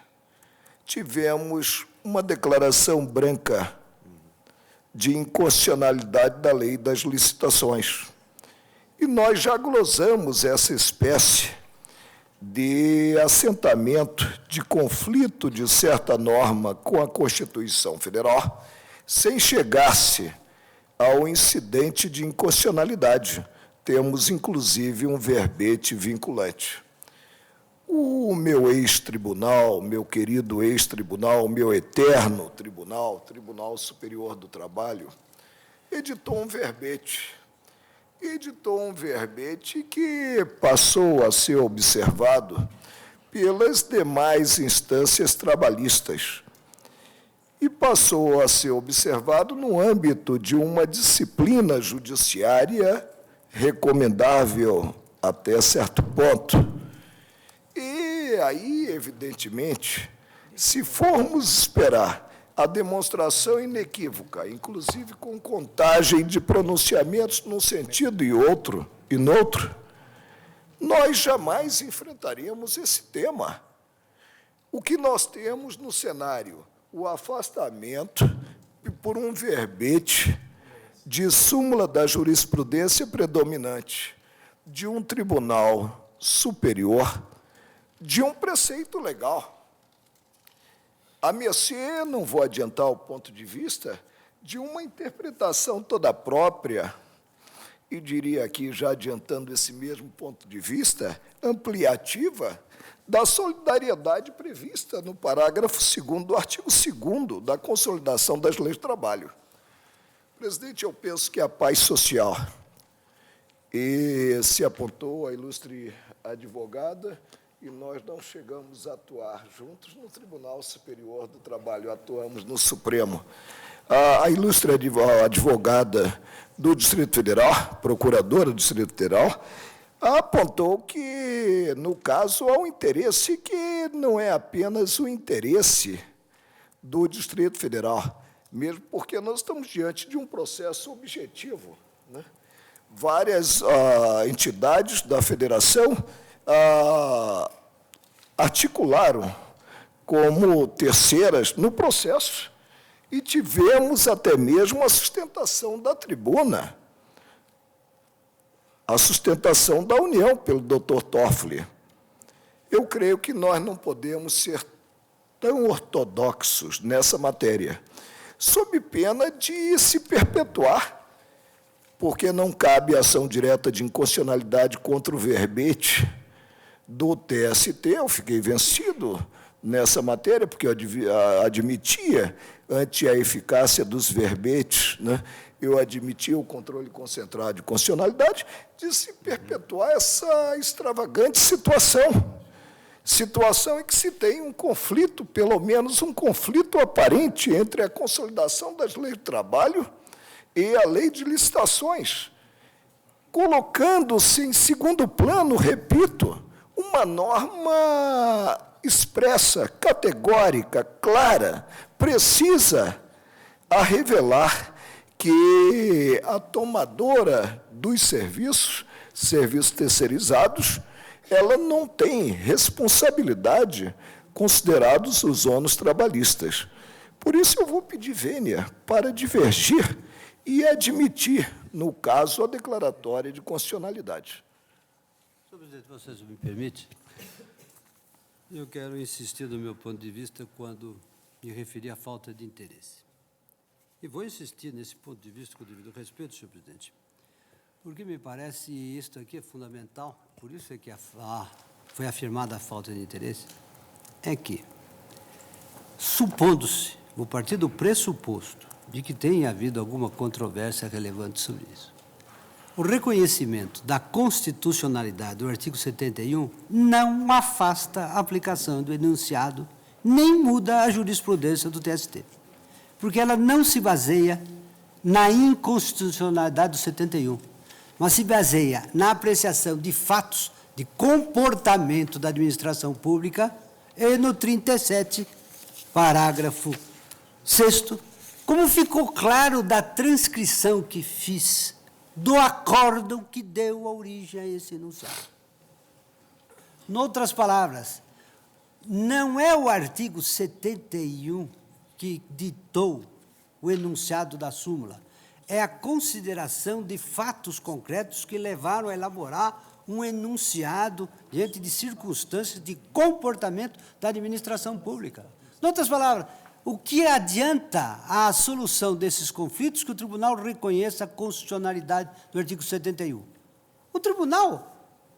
Tivemos uma declaração branca de inconstitucionalidade da lei das licitações. E nós já glosamos essa espécie de assentamento de conflito de certa norma com a Constituição Federal, sem chegar-se ao incidente de inconstitucionalidade. Temos, inclusive, um verbete vinculante. O meu ex-tribunal, meu querido ex-tribunal, meu eterno tribunal, Tribunal Superior do Trabalho, editou um verbete. Editou um verbete que passou a ser observado pelas demais instâncias trabalhistas e passou a ser observado no âmbito de uma disciplina judiciária recomendável até certo ponto. E aí, evidentemente, se formos esperar a demonstração inequívoca, inclusive com contagem de pronunciamentos num sentido e noutro, nós jamais enfrentaremos esse tema. O que nós temos no cenário? O afastamento por um verbete de súmula da jurisprudência predominante de um tribunal superior, de um preceito legal. A mercê, não vou adiantar o ponto de vista, de uma interpretação toda própria, e diria aqui, já adiantando esse mesmo ponto de vista, ampliativa, da solidariedade prevista no parágrafo 2º do artigo 2º da Consolidação das Leis do Trabalho. Presidente, eu penso que a paz social, e se apontou a ilustre advogada, e nós não chegamos a atuar juntos no Tribunal Superior do Trabalho, atuamos no Supremo. A ilustre advogada do Distrito Federal, procuradora do Distrito Federal, apontou que, no caso, há um interesse que não é apenas o interesse do Distrito Federal, mesmo porque nós estamos diante de um processo objetivo, né? Várias entidades da federação articularam como terceiras no processo e tivemos até mesmo a sustentação da tribuna, a sustentação da União pelo Dr. Toffoli. Eu creio que nós não podemos ser tão ortodoxos nessa matéria, sob pena de se perpetuar, porque não cabe ação direta de inconstitucionalidade contra o verbete do TST. Eu fiquei vencido nessa matéria, porque eu admitia, ante a eficácia dos verbetes, né, eu admitia o controle concentrado de constitucionalidade, de se perpetuar essa extravagante situação. Situação em que se tem um conflito, pelo menos um conflito aparente, entre a consolidação das leis do trabalho e a lei de licitações, colocando-se em segundo plano, repito, uma norma expressa, categórica, clara, precisa, a revelar que a tomadora dos serviços terceirizados, ela não tem responsabilidade considerados os ônus trabalhistas. Por isso eu vou pedir vênia para divergir e admitir, no caso, a declaratória de constitucionalidade. Senhor presidente, vocês me permitem? Eu quero insistir do meu ponto de vista quando me referi à falta de interesse. E vou insistir nesse ponto de vista com o devido respeito, senhor presidente, porque me parece isto aqui é fundamental, por isso é que foi afirmada a falta de interesse, é que, supondo-se, vou partir do pressuposto de que tenha havido alguma controvérsia relevante sobre isso, o reconhecimento da constitucionalidade do artigo 71 não afasta a aplicação do enunciado, nem muda a jurisprudência do TST, porque ela não se baseia na inconstitucionalidade do 71, mas se baseia na apreciação de fatos de comportamento da administração pública e no 37, parágrafo 6º, como ficou claro da transcrição que fiz do acórdão que deu origem a esse enunciado. Noutras palavras, não é o artigo 71 que ditou o enunciado da súmula, é a consideração de fatos concretos que levaram a elaborar um enunciado diante de circunstâncias de comportamento da administração pública. Noutras palavras, o que adianta a solução desses conflitos que o tribunal reconheça a constitucionalidade do artigo 71? O tribunal,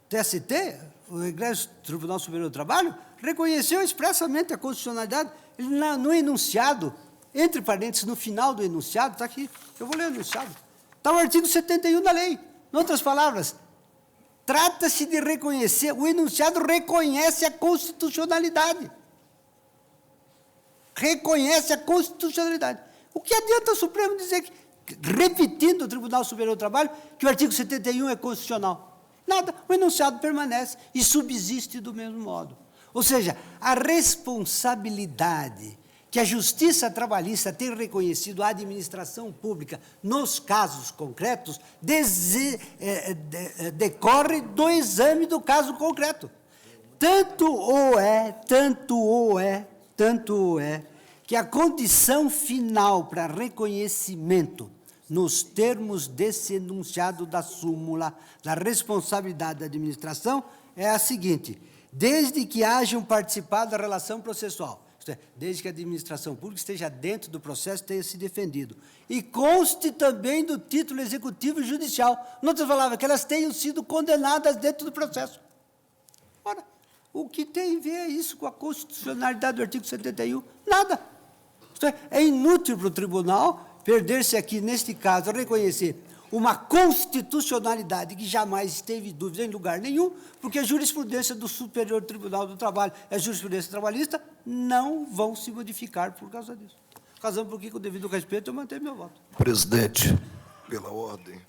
TST, o Egrégio Tribunal Superior do Trabalho, reconheceu expressamente a constitucionalidade no enunciado, entre parênteses, no final do enunciado, está aqui, eu vou ler o enunciado, está o artigo 71 da lei. Em outras palavras, trata-se de reconhecer, o enunciado reconhece a constitucionalidade. Reconhece a constitucionalidade. O que adianta o Supremo dizer, repetindo o Tribunal Superior do Trabalho, que o artigo 71 é constitucional? Nada, o enunciado permanece e subsiste do mesmo modo. Ou seja, a responsabilidade que a Justiça Trabalhista tem reconhecido à administração pública nos casos concretos decorre do exame do caso concreto. Tanto é que a condição final para reconhecimento, nos termos desse enunciado da súmula da responsabilidade da administração, é a seguinte: desde que hajam participado da relação processual, isto é, desde que a administração pública esteja dentro do processo e tenha se defendido, e conste também do título executivo e judicial, em outras palavras, que elas tenham sido condenadas dentro do processo. Ora, o que tem a ver isso com a constitucionalidade do artigo 71? Nada. Isto é inútil para o tribunal perder-se aqui, neste caso, a reconhecer uma constitucionalidade que jamais esteve dúvida em lugar nenhum, porque a jurisprudência do Superior Tribunal do Trabalho e a jurisprudência trabalhista não vão se modificar por causa disso. Razão por que, com o devido respeito, eu mantenho meu voto. Presidente, pela ordem,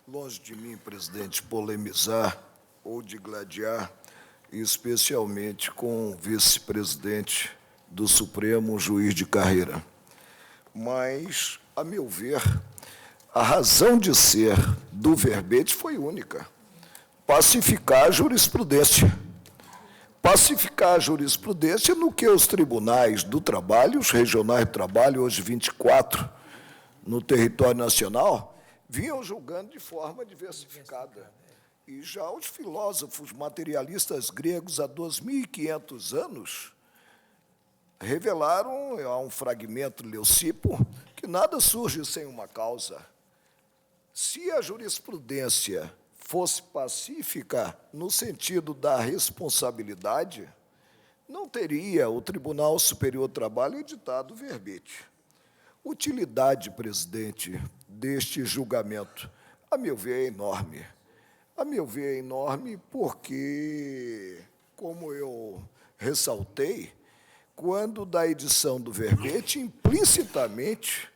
longe de mim, presidente, polemizar ou digladiar, especialmente com o vice-presidente do Supremo, juiz de carreira. Mas, a meu ver, a razão de ser do verbete foi única: pacificar a jurisprudência. Pacificar a jurisprudência no que os tribunais do trabalho, os regionais do trabalho, hoje 24 no território nacional, vinham julgando de forma diversificada. E já os filósofos materialistas gregos, há 2.500 anos, revelaram, há um fragmento de Leucipo, que nada surge sem uma causa. Se a jurisprudência fosse pacífica no sentido da responsabilidade, não teria o Tribunal Superior do Trabalho editado o verbete. Utilidade, presidente, deste julgamento, a meu ver, é enorme. A meu ver, é enorme porque, como eu ressaltei, quando da edição do verbete, implicitamente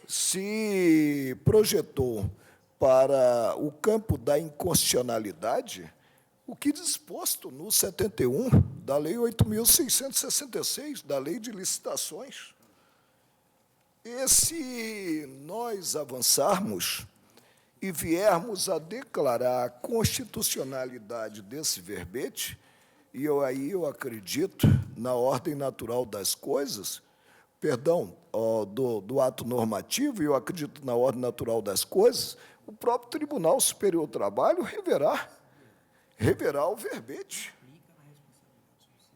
se projetou para o campo da inconstitucionalidade o que disposto no 71 da Lei 8.666, da Lei de Licitações. E se nós avançarmos e viermos a declarar a constitucionalidade desse verbete, e eu acredito na ordem natural das coisas, do ato normativo, e eu acredito na ordem natural das coisas, o próprio Tribunal Superior do Trabalho reverá o verbete.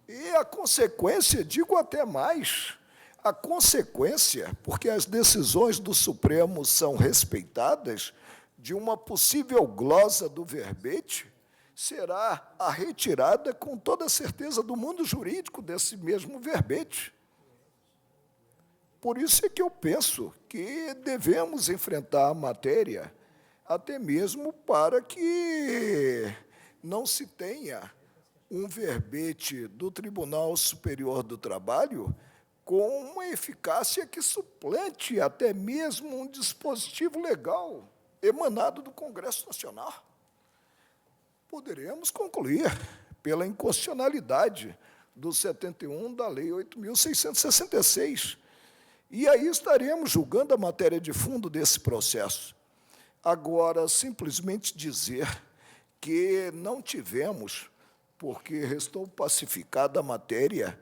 E a consequência, digo até mais, a consequência, porque as decisões do Supremo são respeitadas, de uma possível glosa do verbete, será a retirada, com toda a certeza, do mundo jurídico desse mesmo verbete. Por isso é que eu penso que devemos enfrentar a matéria, até mesmo para que não se tenha um verbete do Tribunal Superior do Trabalho com uma eficácia que suplante até mesmo um dispositivo legal emanado do Congresso Nacional. Poderemos concluir pela inconstitucionalidade do 71 da Lei 8.666. E aí estaremos julgando a matéria de fundo desse processo. Agora, simplesmente dizer que não tivemos, porque restou pacificada a matéria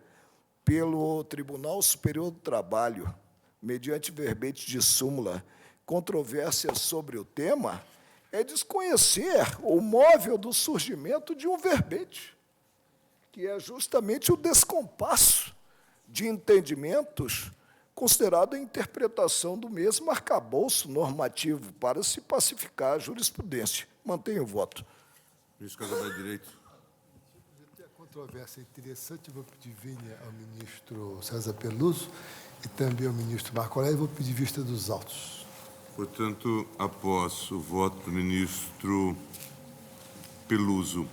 pelo Tribunal Superior do Trabalho, mediante verbete de súmula, controvérsia sobre o tema, é desconhecer o móvel do surgimento de um verbete, que é justamente o descompasso de entendimentos considerado a interpretação do mesmo arcabouço normativo para se pacificar a jurisprudência. Mantenho o voto. Ministro Casabai, Direito. A controvérsia é interessante, eu vou pedir vênia ao ministro César Peluso e também ao ministro Marco Aurélio, e vou pedir vista dos autos. Portanto, após o voto do ministro Peluso,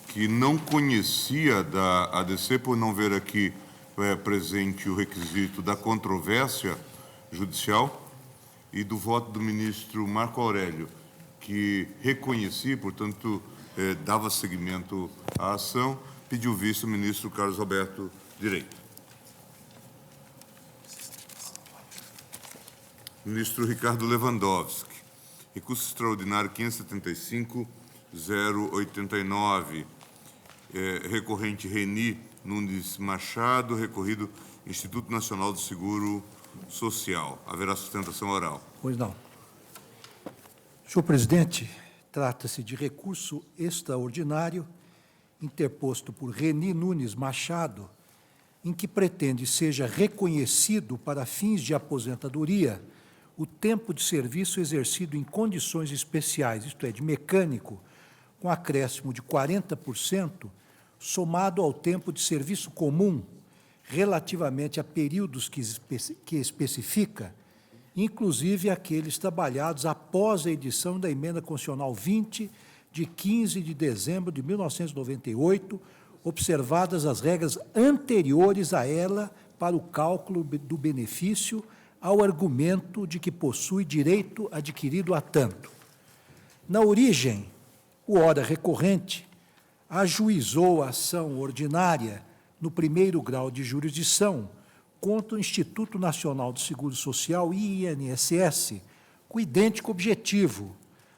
que não conhecia da ADC, por não ver aqui presente o requisito da controvérsia judicial, e do voto do ministro Marco Aurélio, que reconhecia, portanto, dava seguimento à ação, pediu vista o ministro Carlos Alberto Direito. Ministro Ricardo Lewandowski, recurso extraordinário 575-089, recorrente Reni Nunes Machado, recorrido Instituto Nacional do Seguro Social. Haverá sustentação oral. Pois não. Senhor presidente, trata-se de recurso extraordinário interposto por Reni Nunes Machado, em que pretende seja reconhecido para fins de aposentadoria o tempo de serviço exercido em condições especiais, isto é, de mecânico, com acréscimo de 40%, somado ao tempo de serviço comum, relativamente a períodos que especifica, inclusive aqueles trabalhados após a edição da Emenda Constitucional 20, de 15 de dezembro de 1998, observadas as regras anteriores a ela para o cálculo do benefício, ao argumento de que possui direito adquirido a tanto. Na origem, o ora recorrente ajuizou a ação ordinária no primeiro grau de jurisdição contra o Instituto Nacional do Seguro Social, INSS, com idêntico objetivo,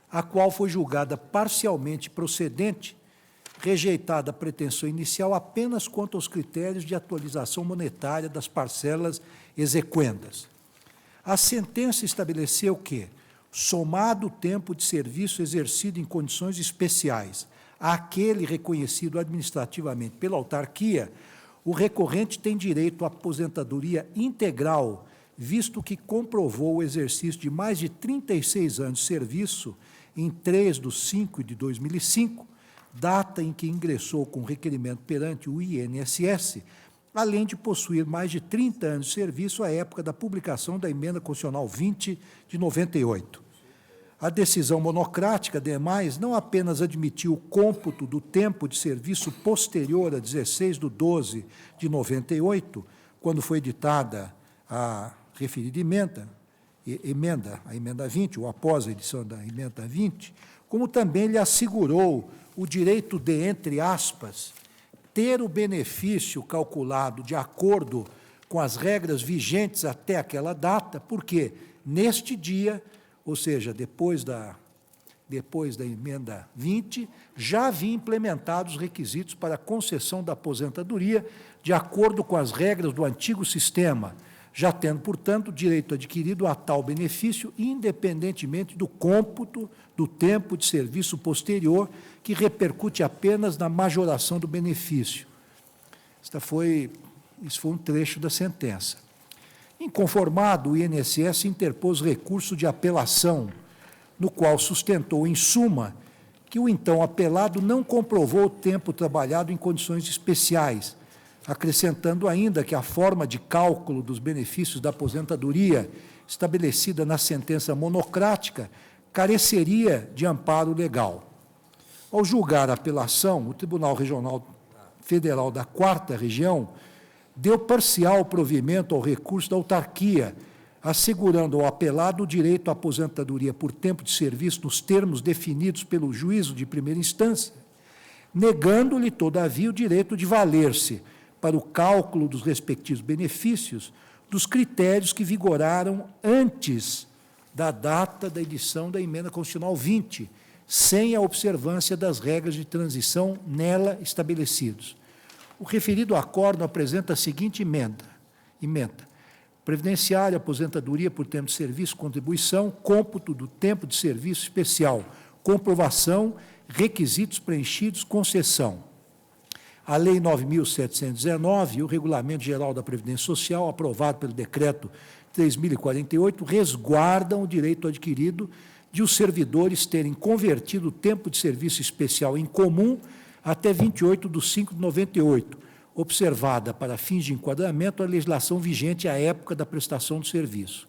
a qual foi julgada parcialmente procedente, rejeitada a pretensão inicial apenas quanto aos critérios de atualização monetária das parcelas exequendas. A sentença estabeleceu que, somado o tempo de serviço exercido em condições especiais àquele reconhecido administrativamente pela autarquia, o recorrente tem direito à aposentadoria integral, visto que comprovou o exercício de mais de 36 anos de serviço em 3/5 de 2005, data em que ingressou com requerimento perante o INSS, além de possuir mais de 30 anos de serviço à época da publicação da Emenda Constitucional 20 de 98. A decisão monocrática, ademais, não apenas admitiu o cômputo do tempo de serviço posterior a 16/12 de 98, quando foi editada a referida emenda, a Emenda 20, ou após a edição da Emenda 20, como também lhe assegurou o direito de, entre aspas, ter o benefício calculado de acordo com as regras vigentes até aquela data, porque neste dia, ou seja, depois da Emenda 20, já havia implementado os requisitos para a concessão da aposentadoria de acordo com as regras do antigo sistema, já tendo, portanto, direito adquirido a tal benefício, independentemente do cômputo do tempo de serviço posterior, que repercute apenas na majoração do benefício. Isso foi um trecho da sentença. Inconformado, o INSS interpôs recurso de apelação, no qual sustentou, em suma, que o então apelado não comprovou o tempo trabalhado em condições especiais, acrescentando ainda que a forma de cálculo dos benefícios da aposentadoria estabelecida na sentença monocrática careceria de amparo legal. Ao julgar a apelação, o Tribunal Regional Federal da 4ª Região deu parcial provimento ao recurso da autarquia, assegurando ao apelado o direito à aposentadoria por tempo de serviço nos termos definidos pelo juízo de primeira instância, negando-lhe, todavia, o direito de valer-se, para o cálculo dos respectivos benefícios, dos critérios que vigoraram antes da data da edição da Emenda Constitucional 20, sem a observância das regras de transição nela estabelecidos. O referido acórdão apresenta a seguinte emenda: previdenciária, aposentadoria por tempo de serviço, contribuição, cômputo do tempo de serviço especial, comprovação, requisitos preenchidos, concessão. A Lei 9.719 e o Regulamento Geral da Previdência Social, aprovado pelo Decreto 3.048, resguardam o direito adquirido de os servidores terem convertido o tempo de serviço especial em comum até 28/5/98, observada, para fins de enquadramento, a legislação vigente à época da prestação do serviço.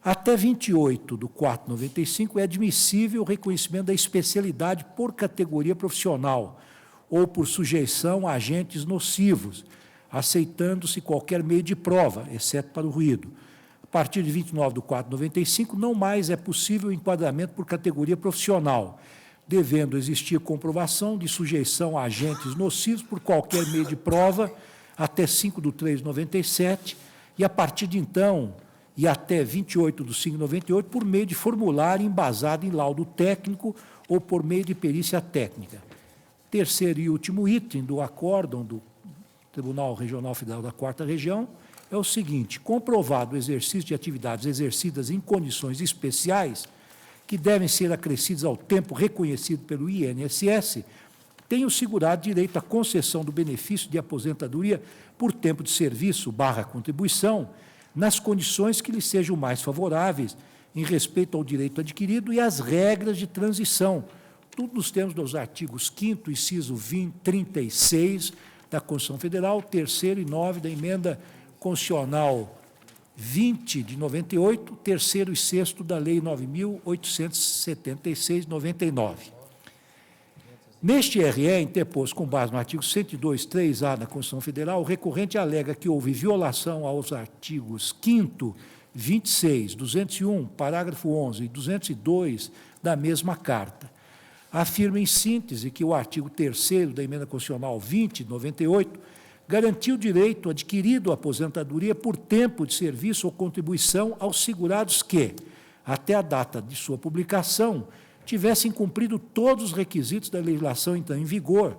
Até 28/4/95 é admissível o reconhecimento da especialidade por categoria profissional ou por sujeição a agentes nocivos, aceitando-se qualquer meio de prova, exceto para o ruído. A partir de 29/4/95, não mais é possível o enquadramento por categoria profissional, devendo existir comprovação de sujeição a agentes nocivos por qualquer meio de prova até 5/3/97 e, a partir de então, e até 28/5/98, por meio de formulário embasado em laudo técnico ou por meio de perícia técnica. Terceiro e último item do acórdão do Tribunal Regional Federal da 4ª Região é o seguinte: comprovado o exercício de atividades exercidas em condições especiais, que devem ser acrescidas ao tempo reconhecido pelo INSS, tem o segurado direito à concessão do benefício de aposentadoria por tempo de serviço / contribuição, nas condições que lhe sejam mais favoráveis, em respeito ao direito adquirido e às regras de transição, tudo nos termos dos artigos 5º, inciso 36 da Constituição Federal, 3º e 9 da Emenda Constitucional 20 de 98, 3º e 6º da Lei 9.876/99. Neste RE, interposto com base no artigo 102.3A da Constituição Federal, o recorrente alega que houve violação aos artigos 5º, 26, 201, parágrafo 11 e 202 da mesma Carta. Afirma, em síntese, que o artigo 3º da Emenda Constitucional 20 de 98 garantiu o direito adquirido à aposentadoria por tempo de serviço ou contribuição aos segurados que, até a data de sua publicação, tivessem cumprido todos os requisitos da legislação então em vigor,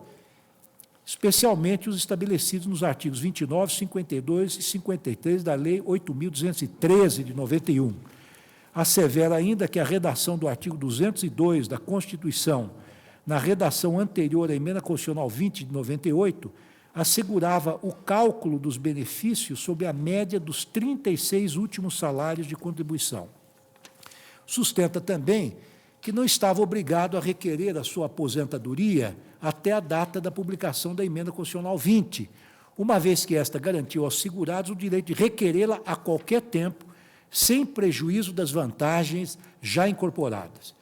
especialmente os estabelecidos nos artigos 29, 52 e 53 da Lei 8.213 de 91. Assevera ainda que a redação do artigo 202 da Constituição, na redação anterior à Emenda Constitucional 20 de 98, assegurava o cálculo dos benefícios sobre a média dos 36 últimos salários de contribuição. Sustenta também que não estava obrigado a requerer a sua aposentadoria até a data da publicação da Emenda Constitucional 20, uma vez que esta garantiu aos segurados o direito de requerê-la a qualquer tempo, sem prejuízo das vantagens já incorporadas.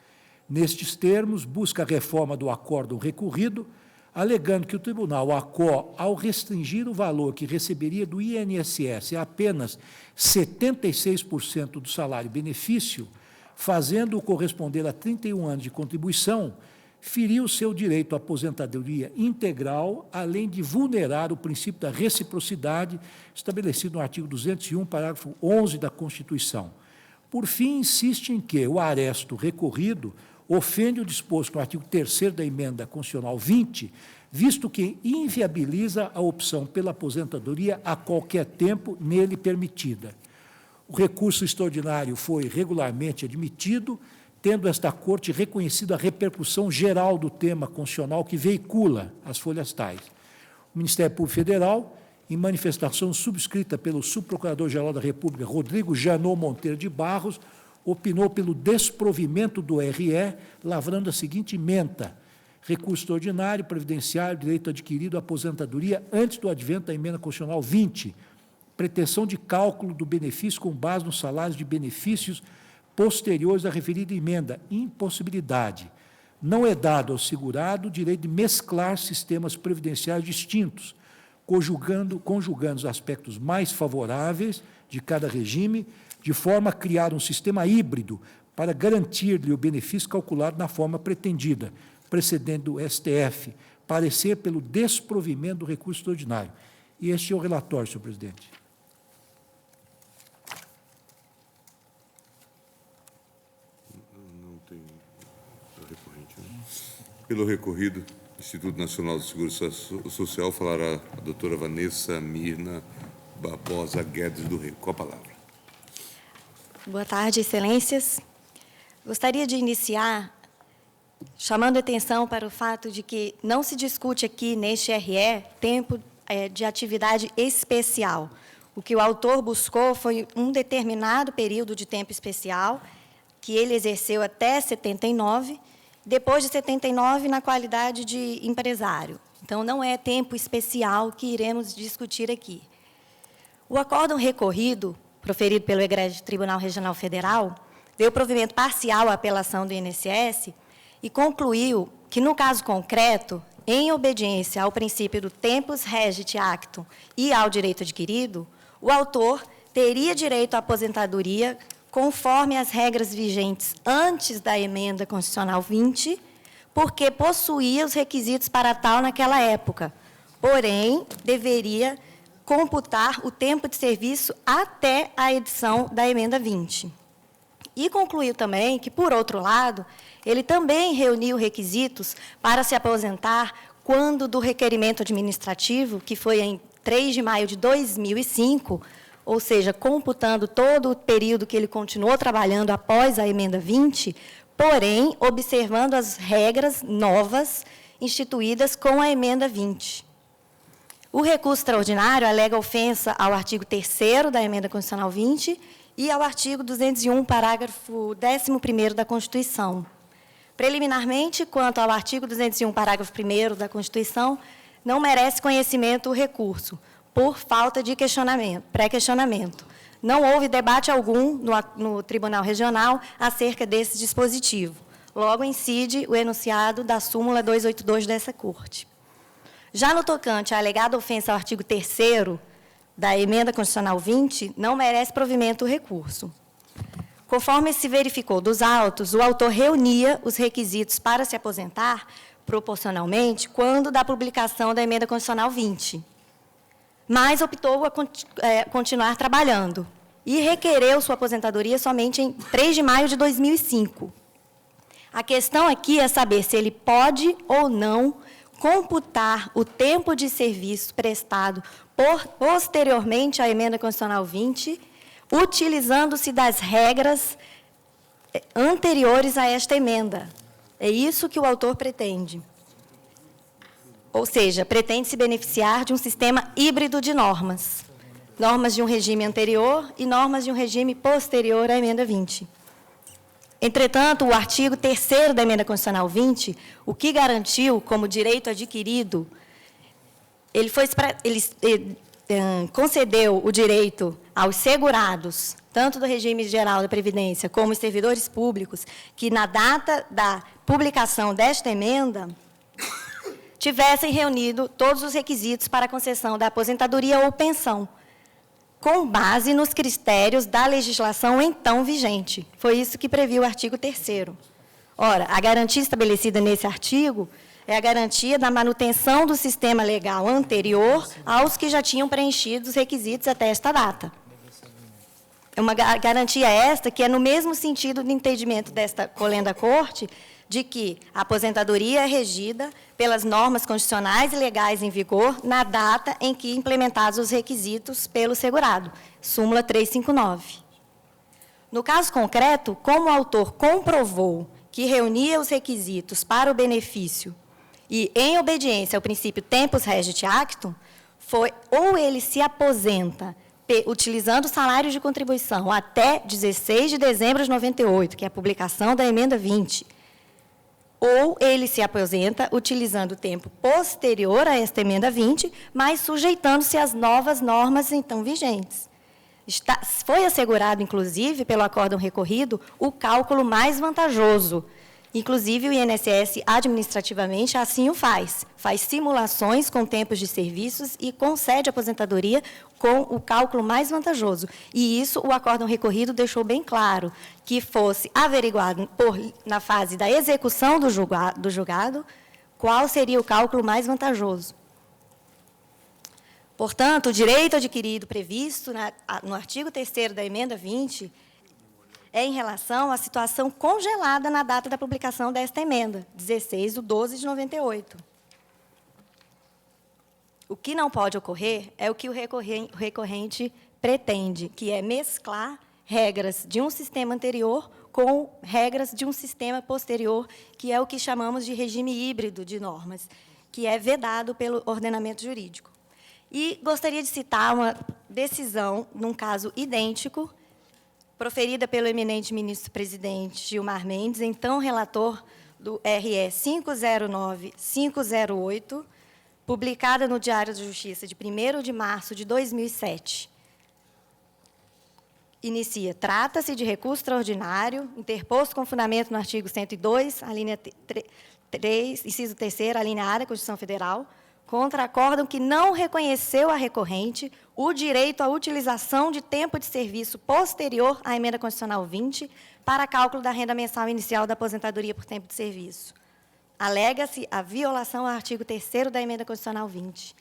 Nestes termos, busca a reforma do acórdão recorrido, alegando que o Tribunal ACO, ao restringir o valor que receberia do INSS a apenas 76% do salário-benefício, fazendo-o corresponder a 31 anos de contribuição, feriu seu direito à aposentadoria integral, além de vulnerar o princípio da reciprocidade estabelecido no artigo 201, parágrafo 11 da Constituição. Por fim, insiste em que o aresto recorrido ofende o disposto no artigo 3º da Emenda Constitucional 20, visto que inviabiliza a opção pela aposentadoria a qualquer tempo nele permitida. O recurso extraordinário foi regularmente admitido, tendo esta Corte reconhecido a repercussão geral do tema constitucional que veicula as folhas tais. O Ministério Público Federal, em manifestação subscrita pelo Subprocurador-Geral da República, Rodrigo Janot Monteiro de Barros, opinou pelo desprovimento do RE, lavrando a seguinte ementa: recurso extraordinário, previdenciário, direito adquirido, aposentadoria, antes do advento da emenda constitucional 20, pretensão de cálculo do benefício com base nos salários de benefícios posteriores à referida emenda, impossibilidade. Não é dado ao segurado o direito de mesclar sistemas previdenciários distintos, conjugando os aspectos mais favoráveis de cada regime, de forma a criar um sistema híbrido para garantir-lhe o benefício calculado na forma pretendida, precedendo o STF, parecer pelo desprovimento do recurso extraordinário. E este é o relatório, senhor presidente. Não tem recorrente, né? Pelo recorrido, Instituto Nacional de Segurança Social, falará a doutora Vanessa Mirna Barbosa Guedes do Rio. Com a palavra. Boa tarde, excelências. Gostaria de iniciar chamando atenção para o fato de que não se discute aqui neste RE tempo de atividade especial. O que o autor buscou foi um determinado período de tempo especial, que ele exerceu até 79, depois de 79 na qualidade de empresário. Então, não é tempo especial que iremos discutir aqui. O acórdão recorrido, proferido pelo Egrégio Tribunal Regional Federal, deu provimento parcial à apelação do INSS e concluiu que, no caso concreto, em obediência ao princípio do tempus regit actum e ao direito adquirido, o autor teria direito à aposentadoria conforme as regras vigentes antes da emenda constitucional 20, porque possuía os requisitos para tal naquela época, porém, deveria computar o tempo de serviço até a edição da emenda 20. E concluiu também que, por outro lado, ele também reuniu requisitos para se aposentar quando do requerimento administrativo, que foi em 3 de maio de 2005, ou seja, computando todo o período que ele continuou trabalhando após a emenda 20, porém, observando as regras novas instituídas com a emenda 20. O recurso extraordinário alega ofensa ao artigo 3º da emenda constitucional 20 e ao artigo 201, parágrafo 11º da Constituição. Preliminarmente, quanto ao artigo 201, parágrafo 1º da Constituição, não merece conhecimento o recurso, por falta de pré-questionamento. Não houve debate algum no Tribunal Regional acerca desse dispositivo. Logo, incide o enunciado da súmula 282 dessa Corte. Já no tocante à alegada ofensa ao artigo 3º da emenda constitucional 20, não merece provimento o recurso. Conforme se verificou dos autos, o autor reunia os requisitos para se aposentar proporcionalmente quando da publicação da emenda constitucional 20, mas optou a continuar trabalhando e requereu sua aposentadoria somente em 3 de maio de 2005. A questão aqui é saber se ele pode ou não computar o tempo de serviço prestado posteriormente à emenda constitucional 20, utilizando-se das regras anteriores a esta emenda. É isso que o autor pretende. Ou seja, pretende se beneficiar de um sistema híbrido de normas. Normas de um regime anterior e normas de um regime posterior à emenda 20. Entretanto, o artigo 3º da emenda constitucional 20, o que garantiu como direito adquirido, ele concedeu o direito aos segurados, tanto do regime geral da Previdência como os servidores públicos, que na data da publicação desta emenda tivessem reunido todos os requisitos para a concessão da aposentadoria ou pensão, com base nos critérios da legislação então vigente. Foi isso que previu o artigo 3º. Ora, a garantia estabelecida nesse artigo é a garantia da manutenção do sistema legal anterior aos que já tinham preenchido os requisitos até esta data. É uma garantia esta que é no mesmo sentido do entendimento desta colenda Corte, de que a aposentadoria é regida pelas normas constitucionais e legais em vigor na data em que implementados os requisitos pelo segurado, súmula 359. No caso concreto, como o autor comprovou que reunia os requisitos para o benefício e em obediência ao princípio tempus regit actum, foi ou ele se aposenta utilizando o salário de contribuição até 16 de dezembro de 98, que é a publicação da emenda 20, ou ele se aposenta utilizando o tempo posterior a esta emenda 20, mas sujeitando-se às novas normas então vigentes. Foi assegurado, inclusive, pelo acórdão recorrido, o cálculo mais vantajoso. Inclusive, o INSS, administrativamente, assim o faz. Faz simulações com tempos de serviços e concede aposentadoria com o cálculo mais vantajoso. E isso o acórdão recorrido deixou bem claro, que fosse averiguado na fase da execução do julgado qual seria o cálculo mais vantajoso. Portanto, o direito adquirido previsto no artigo 3º da emenda 20 é em relação à situação congelada na data da publicação desta emenda, 16/12 de 98. O que não pode ocorrer é o que o recorrente pretende, que é mesclar regras de um sistema anterior com regras de um sistema posterior, que é o que chamamos de regime híbrido de normas, que é vedado pelo ordenamento jurídico. E gostaria de citar uma decisão, num caso idêntico, proferida pelo eminente ministro-presidente Gilmar Mendes, então relator do RE 509508, publicada no Diário da Justiça de 1º de março de 2007. Inicia: trata-se de recurso extraordinário, interposto com fundamento no artigo 102, a linha 3, inciso 3º, a linha A da Constituição Federal, contra acórdão que não reconheceu à recorrente o direito à utilização de tempo de serviço posterior à emenda constitucional 20 para cálculo da renda mensal inicial da aposentadoria por tempo de serviço. Alega-se a violação ao artigo 3º da emenda constitucional 20.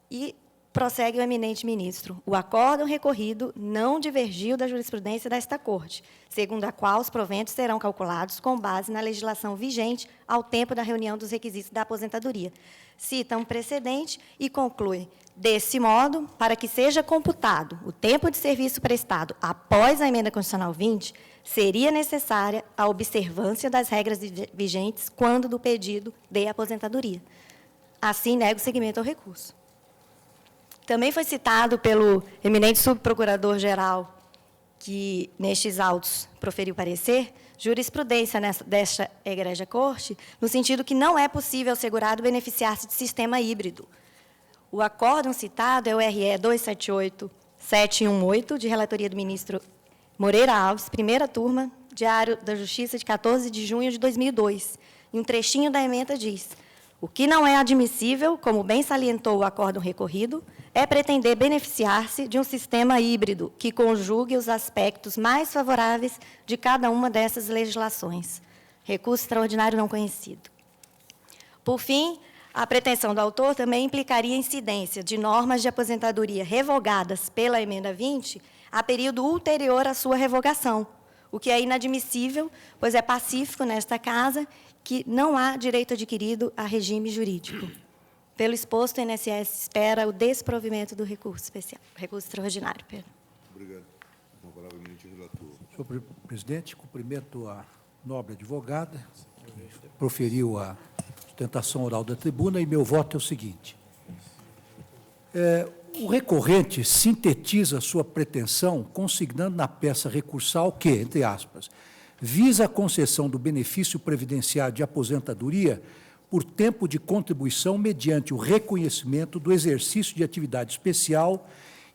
E prossegue o eminente ministro: o acórdão recorrido não divergiu da jurisprudência desta Corte, segundo a qual os proventos serão calculados com base na legislação vigente ao tempo da reunião dos requisitos da aposentadoria. Cita um precedente e conclui: desse modo, para que seja computado o tempo de serviço prestado após a emenda constitucional 20, seria necessária a observância das regras vigentes quando do pedido de aposentadoria. Assim, nega o seguimento ao recurso. Também foi citado pelo eminente subprocurador-geral, que, nestes autos, proferiu parecer, jurisprudência desta egrégia Corte, no sentido que não é possível ao segurado beneficiar-se de sistema híbrido. O acórdão citado é o RE 278718, de relatoria do ministro Moreira Alves, primeira turma, Diário da Justiça, de 14 de junho de 2002. E um trechinho da emenda diz: o que não é admissível, como bem salientou o acórdão recorrido, é pretender beneficiar-se de um sistema híbrido que conjugue os aspectos mais favoráveis de cada uma dessas legislações. Recurso extraordinário não conhecido. Por fim, a pretensão do autor também implicaria incidência de normas de aposentadoria revogadas pela emenda 20 a período ulterior à sua revogação, o que é inadmissível, pois é pacífico nesta Casa que não há direito adquirido a regime jurídico. Pelo exposto, o INSS espera o desprovimento do recurso especial, recurso extraordinário. Obrigado. Com a palavra, eminente relator. Senhor presidente, cumprimento a nobre advogada, que proferiu a sustentação oral da tribuna, e meu voto é o seguinte. O recorrente sintetiza sua pretensão consignando na peça recursal que, entre aspas, visa a concessão do benefício previdenciário de aposentadoria por tempo de contribuição mediante o reconhecimento do exercício de atividade especial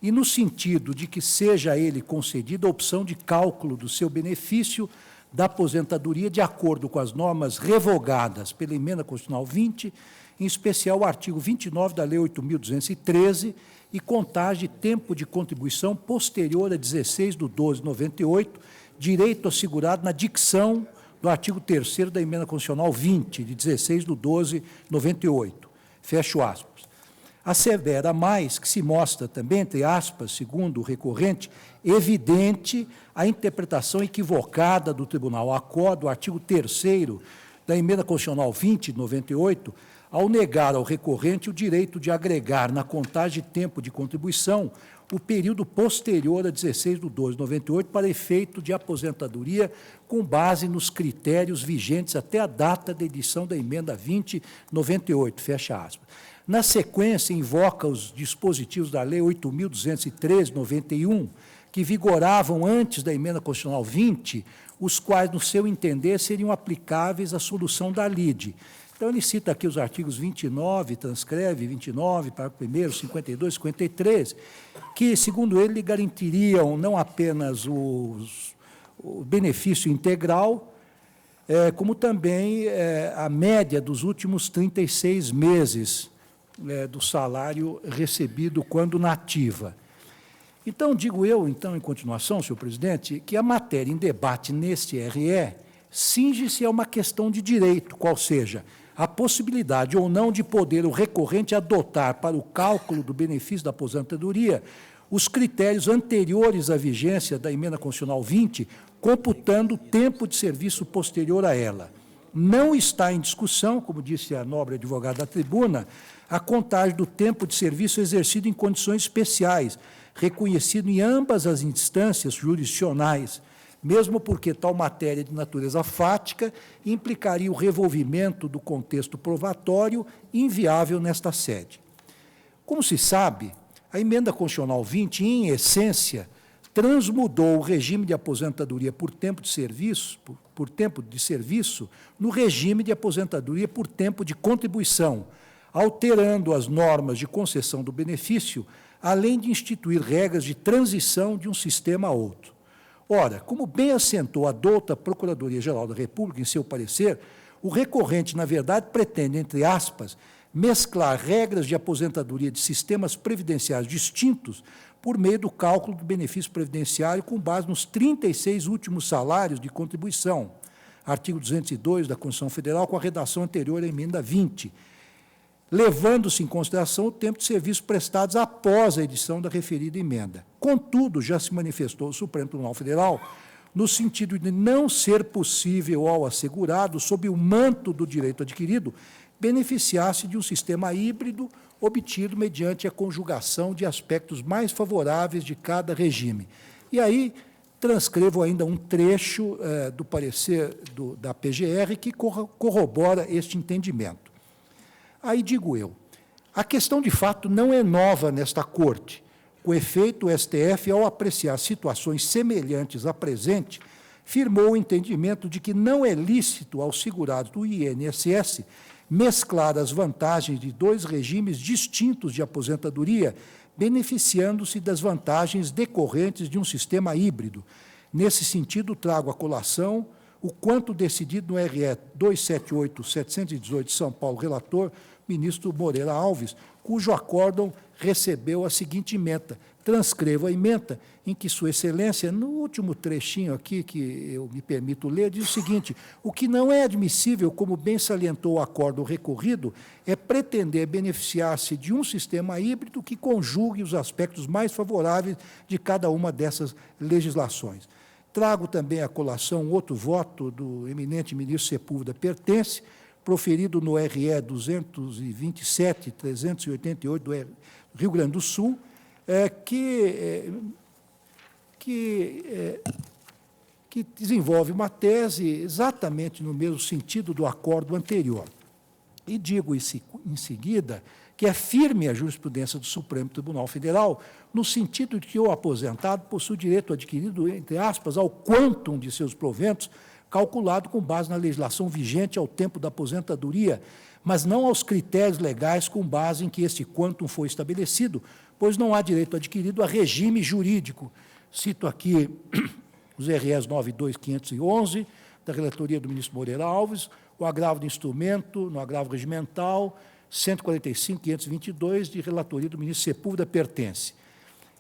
e no sentido de que seja a ele concedida a opção de cálculo do seu benefício da aposentadoria de acordo com as normas revogadas pela emenda constitucional 20, em especial o artigo 29 da Lei 8.213, e contagem de tempo de contribuição posterior a 16/12/98, direito assegurado na dicção do artigo 3º da emenda constitucional 20, de 16/12/98. Fecho aspas. Assevera mais que se mostra também, entre aspas, segundo o recorrente, evidente a interpretação equivocada do Tribunal Acó do artigo 3º da emenda constitucional 20, de 98, ao negar ao recorrente o direito de agregar na contagem de tempo de contribuição o período posterior a 16/12/98 para efeito de aposentadoria com base nos critérios vigentes até a data da edição da emenda 2098, fecha aspas. Na sequência, invoca os dispositivos da Lei 8.213/91, que vigoravam antes da emenda constitucional 20, os quais, no seu entender, seriam aplicáveis à solução da lide. Então, ele cita aqui os artigos 29, transcreve 29, parágrafo 1º, 52, 53, que, segundo ele, garantiriam não apenas o benefício integral, como também a média dos últimos 36 meses do salário recebido quando na ativa. Então, digo eu, então, em continuação, senhor presidente, que a matéria em debate neste RE cinge-se a uma questão de direito, qual seja a possibilidade ou não de poder o recorrente adotar para o cálculo do benefício da aposentadoria os critérios anteriores à vigência da emenda constitucional 20, computando o tempo de serviço posterior a ela. Não está em discussão, como disse a nobre advogada da tribuna, a contagem do tempo de serviço exercido em condições especiais, reconhecido em ambas as instâncias jurisdicionais, mesmo porque tal matéria de natureza fática implicaria o revolvimento do contexto provatório inviável nesta sede. Como se sabe, a emenda constitucional 20, em essência, transmudou o regime de aposentadoria por tempo de serviço, no regime de aposentadoria por tempo de contribuição, alterando as normas de concessão do benefício, além de instituir regras de transição de um sistema a outro. Ora, como bem assentou a douta Procuradoria-Geral da República em seu parecer, o recorrente, na verdade, pretende, entre aspas, mesclar regras de aposentadoria de sistemas previdenciários distintos por meio do cálculo do benefício previdenciário com base nos 36 últimos salários de contribuição, artigo 202 da Constituição Federal, com a redação anterior à emenda 20, levando-se em consideração o tempo de serviço prestados após a edição da referida emenda. Contudo, já se manifestou o Supremo Tribunal Federal no sentido de não ser possível ao assegurado, sob o manto do direito adquirido, beneficiar-se de um sistema híbrido obtido mediante a conjugação de aspectos mais favoráveis de cada regime. E aí transcrevo ainda um trecho do parecer da PGR que corrobora este entendimento. Aí digo eu, a questão de fato não é nova nesta Corte. Com efeito, o STF, ao apreciar situações semelhantes à presente, firmou o entendimento de que não é lícito aos segurados do INSS mesclar as vantagens de dois regimes distintos de aposentadoria, beneficiando-se das vantagens decorrentes de um sistema híbrido. Nesse sentido, trago à colação o quanto decidido no RE 278/718 de São Paulo, relator, ministro Moreira Alves, cujo acórdão recebeu a seguinte ementa. Transcrevo a ementa em que Sua Excelência, no último trechinho aqui que eu me permito ler, diz o seguinte: o que não é admissível, como bem salientou o acórdão recorrido, é pretender beneficiar-se de um sistema híbrido que conjugue os aspectos mais favoráveis de cada uma dessas legislações. Trago também à colação outro voto do eminente ministro Sepúlveda Pertence, proferido no RE 227/388 do Rio Grande do Sul, que desenvolve uma tese exatamente no mesmo sentido do acordo anterior. E digo em seguida que é firme a jurisprudência do Supremo Tribunal Federal no sentido de que o aposentado possui direito adquirido, entre aspas, ao quantum de seus proventos, calculado com base na legislação vigente ao tempo da aposentadoria, mas não aos critérios legais com base em que este quantum foi estabelecido, pois não há direito adquirido a regime jurídico. Cito aqui os RS 92511, da relatoria do ministro Moreira Alves, o agravo de instrumento, no agravo regimental, 145.522, de relatoria do ministro Sepúlveda Pertence.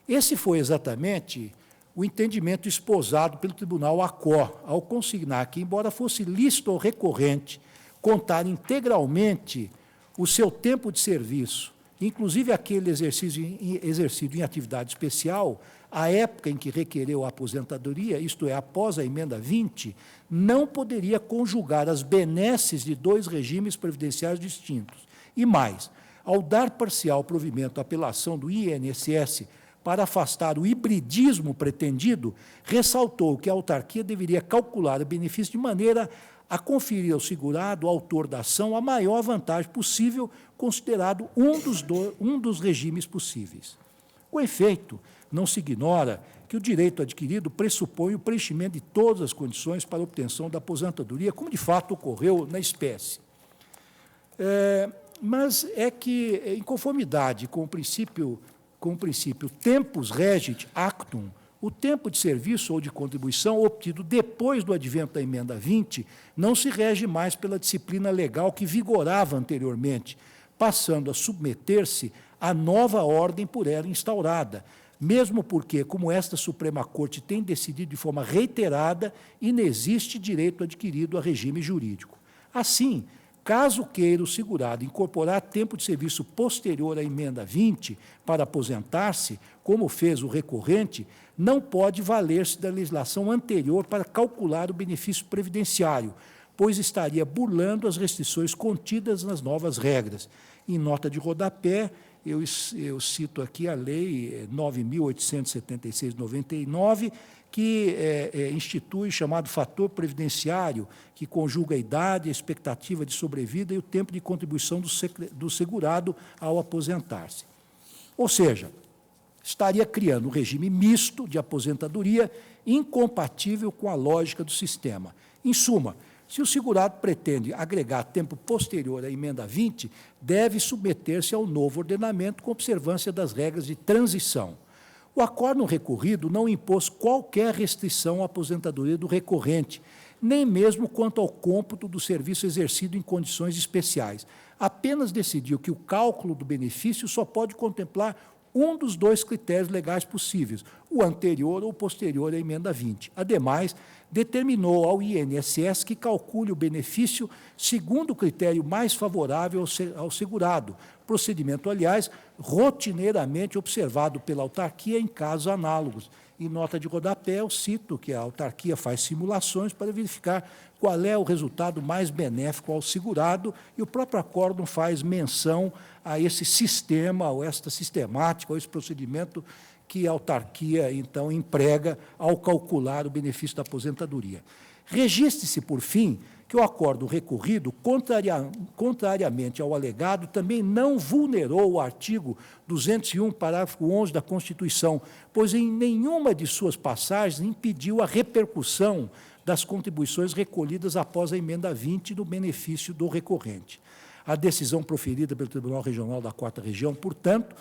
Esse foi exatamente o entendimento esposado pelo Tribunal ACO, ao consignar que, embora fosse lícito ao recorrente contar integralmente o seu tempo de serviço, inclusive aquele exercido em atividade especial, à época em que requereu a aposentadoria, isto é, após a emenda 20, não poderia conjugar as benesses de dois regimes previdenciários distintos. E mais, ao dar parcial provimento à apelação do INSS para afastar o hibridismo pretendido, ressaltou que a autarquia deveria calcular o benefício de maneira a conferir ao segurado, autor da ação, a maior vantagem possível, considerado um dos regimes possíveis. Com efeito, não se ignora que o direito adquirido pressupõe o preenchimento de todas as condições para a obtenção da aposentadoria, como de fato ocorreu na espécie. Mas é que, em conformidade com o princípio tempus regit actum, o tempo de serviço ou de contribuição obtido depois do advento da emenda 20 não se rege mais pela disciplina legal que vigorava anteriormente, passando a submeter-se à nova ordem por ela instaurada, mesmo porque, como esta Suprema Corte tem decidido de forma reiterada, inexiste direito adquirido a regime jurídico. Assim, caso queira o segurado incorporar tempo de serviço posterior à emenda 20 para aposentar-se, como fez o recorrente, não pode valer-se da legislação anterior para calcular o benefício previdenciário, pois estaria burlando as restrições contidas nas novas regras. Em nota de rodapé, eu cito aqui a Lei 9.876/99, que institui o chamado fator previdenciário, que conjuga a idade, a expectativa de sobrevida e o tempo de contribuição do segurado ao aposentar-se. Ou seja, estaria criando um regime misto de aposentadoria incompatível com a lógica do sistema. Em suma, se o segurado pretende agregar tempo posterior à emenda 20, deve submeter-se ao novo ordenamento com observância das regras de transição. O acórdão recorrido não impôs qualquer restrição à aposentadoria do recorrente, nem mesmo quanto ao cômputo do serviço exercido em condições especiais. Apenas decidiu que o cálculo do benefício só pode contemplar um dos dois critérios legais possíveis, o anterior ou posterior à emenda 20. Ademais, determinou ao INSS que calcule o benefício segundo o critério mais favorável ao segurado, procedimento, aliás, rotineiramente observado pela autarquia em casos análogos. Em nota de rodapé, eu cito que a autarquia faz simulações para verificar qual é o resultado mais benéfico ao segurado, e o próprio acórdão faz menção a esse sistema, ou esta sistemática, ou esse procedimento que a autarquia, então, emprega ao calcular o benefício da aposentadoria. Registre-se, por fim, que o acórdão recorrido, contrariamente ao alegado, também não vulnerou o artigo 201, parágrafo 11 da Constituição, pois em nenhuma de suas passagens impediu a repercussão das contribuições recolhidas após a emenda 20 do benefício do recorrente. A decisão proferida pelo Tribunal Regional da 4ª Região, portanto,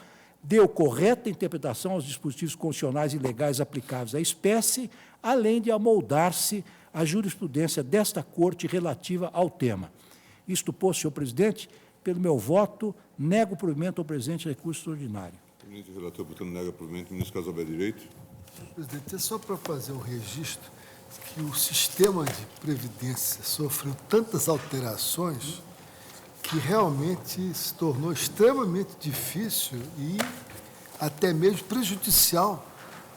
deu correta interpretação aos dispositivos constitucionais e legais aplicáveis à espécie, além de amoldar-se à jurisprudência desta Corte relativa ao tema. Isto posto, senhor presidente, pelo meu voto, nego o provimento ao presente recurso extraordinário. O ministro relator, portanto, nega o provimento. O ministro Casalbé, direito. Presidente, é só para fazer um registro que o sistema de previdência sofreu tantas alterações que realmente se tornou extremamente difícil e até mesmo prejudicial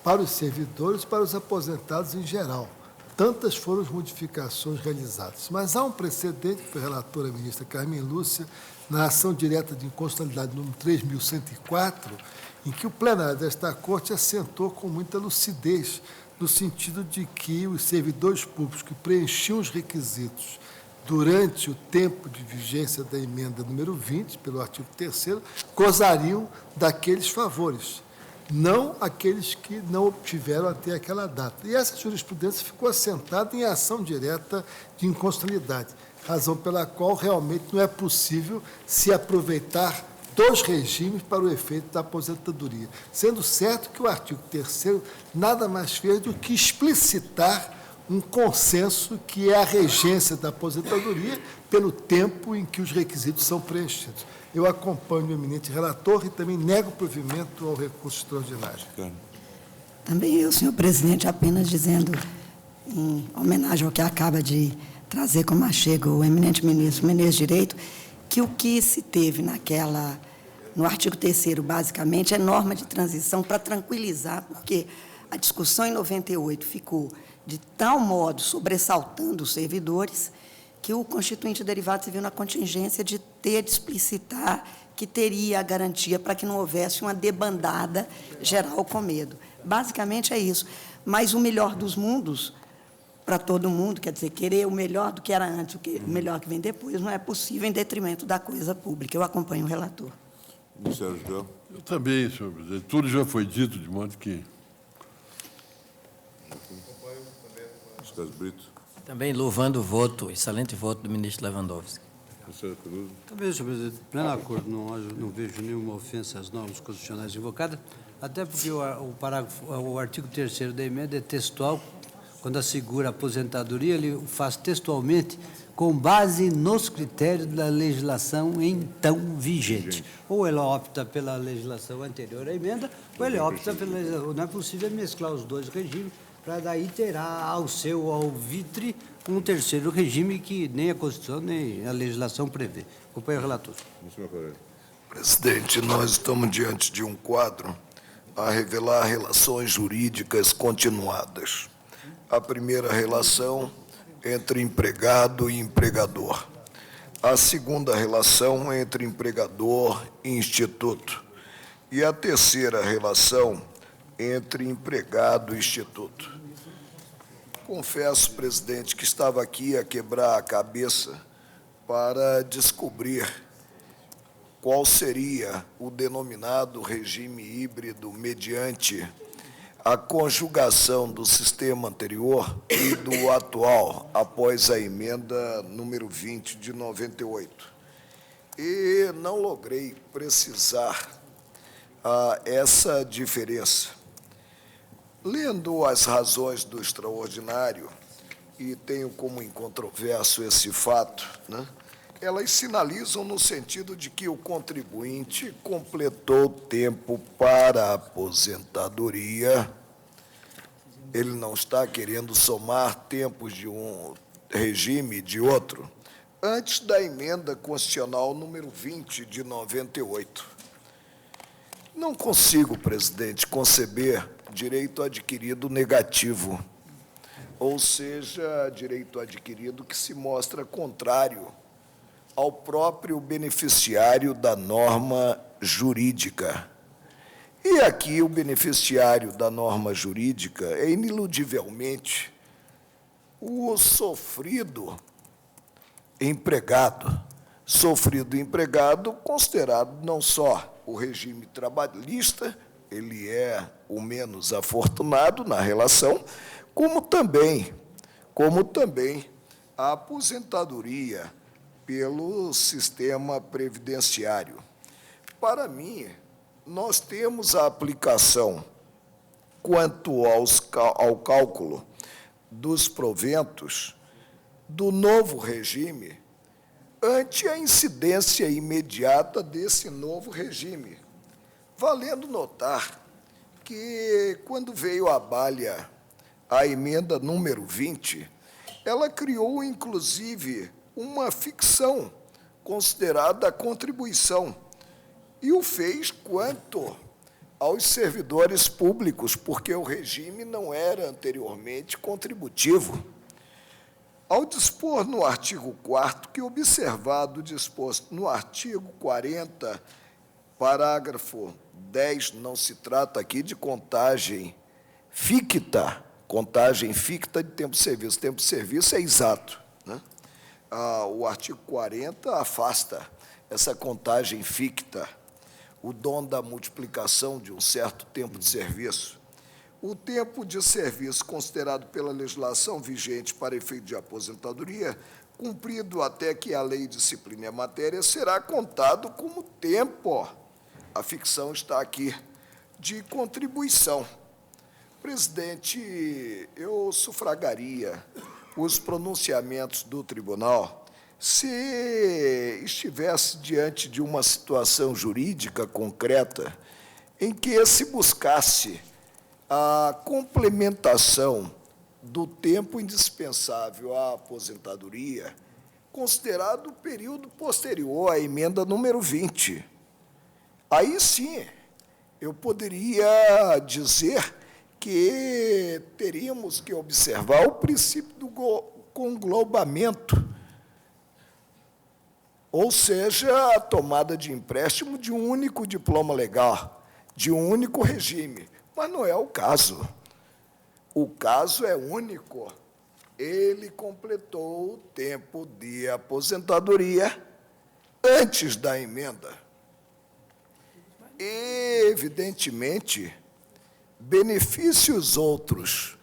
para os servidores e para os aposentados em geral. Tantas foram as modificações realizadas. Mas há um precedente, que foi relatora a ministra Carmen Lúcia, na ação direta de inconstitucionalidade número 3.104, em que o plenário desta Corte assentou com muita lucidez, no sentido de que os servidores públicos que preenchiam os requisitos durante o tempo de vigência da emenda número 20, pelo artigo 3º, gozariam daqueles favores, não aqueles que não obtiveram até aquela data. E essa jurisprudência ficou assentada em ação direta de inconstitucionalidade, razão pela qual realmente não é possível se aproveitar dos regimes para o efeito da aposentadoria, sendo certo que o artigo 3º nada mais fez do que explicitar um consenso que é a regência da aposentadoria pelo tempo em que os requisitos são preenchidos. Eu acompanho o eminente relator e também nego o provimento ao recurso extraordinário. Também eu, senhor presidente, apenas dizendo, em homenagem ao que acaba de trazer como achego o eminente ministro Menezes Direito, que o que se teve no artigo 3º, basicamente, é norma de transição para tranquilizar, porque a discussão em 98 ficou de tal modo sobressaltando os servidores que o constituinte derivado se viu na contingência de ter de explicitar que teria a garantia para que não houvesse uma debandada geral com medo. Basicamente é isso. Mas o melhor dos mundos, para todo mundo, quer dizer, querer o melhor do que era antes, o melhor que vem depois, não é possível em detrimento da coisa pública. Eu acompanho o relator. Ministério Judicial. Eu também, senhor presidente. Tudo já foi dito, de modo que... Ministério Brito. Também louvando o voto, excelente voto do ministro Lewandowski. Ministério Caruso. Também, senhor presidente, pleno acordo, não vejo nenhuma ofensa às normas constitucionais invocadas, até porque o artigo 3º da emenda é textual, quando assegura a aposentadoria, ele faz textualmente com base nos critérios da legislação então vigente. Ou ele opta pela legislação anterior à emenda, ou ele opta pela legislação. Não é possível mesclar os dois regimes, para daí terá ao seu alvitre um terceiro regime que nem a Constituição nem a legislação prevê. Acompanhe o relator. Presidente, nós estamos diante de um quadro a revelar relações jurídicas continuadas. A primeira relação entre empregado e empregador. A segunda relação entre empregador e instituto. E a terceira relação entre empregado e instituto. Confesso, presidente, que estava aqui a quebrar a cabeça para descobrir qual seria o denominado regime híbrido mediante a conjugação do sistema anterior e do atual, após a emenda número 20 de 98. E não logrei precisar essa diferença. Lendo as razões do extraordinário, e tenho como incontroverso esse fato, né, elas sinalizam no sentido de que o contribuinte completou tempo para a aposentadoria, ele não está querendo somar tempos de um regime e de outro, antes da emenda constitucional número 20 de 98. Não consigo, presidente, conceber direito adquirido negativo, ou seja, direito adquirido que se mostra contrário ao próprio beneficiário da norma jurídica. E aqui o beneficiário da norma jurídica é ineludivelmente o sofrido empregado. Sofrido empregado considerado não só o regime trabalhista, ele é o menos afortunado na relação, como também a aposentadoria pelo sistema previdenciário. Para mim, nós temos a aplicação quanto ao cálculo dos proventos do novo regime ante a incidência imediata desse novo regime. Valendo notar que, quando veio à baila a emenda número 20, ela criou, inclusive, uma ficção considerada a contribuição, e o fez quanto aos servidores públicos, porque o regime não era anteriormente contributivo. Ao dispor no artigo 4º que, observado o disposto no artigo 40, parágrafo 10, não se trata aqui de contagem ficta de tempo de serviço. Tempo de serviço é exato, né? O artigo 40 afasta essa contagem ficta, o dom da multiplicação de um certo tempo de serviço. O tempo de serviço considerado pela legislação vigente para efeito de aposentadoria, cumprido até que a lei discipline a matéria, será contado como tempo, a ficção está aqui, de contribuição. Presidente, eu sufragaria os pronunciamentos do tribunal se estivesse diante de uma situação jurídica concreta em que se buscasse a complementação do tempo indispensável à aposentadoria, considerado o período posterior à emenda número 20. Aí sim, eu poderia dizer que teríamos que observar o princípio do conglobamento ou seja, a tomada de empréstimo de um único diploma legal, de um único regime. Mas não é o caso. O caso é único. Ele completou o tempo de aposentadoria antes da emenda. E, evidentemente, benefícios outros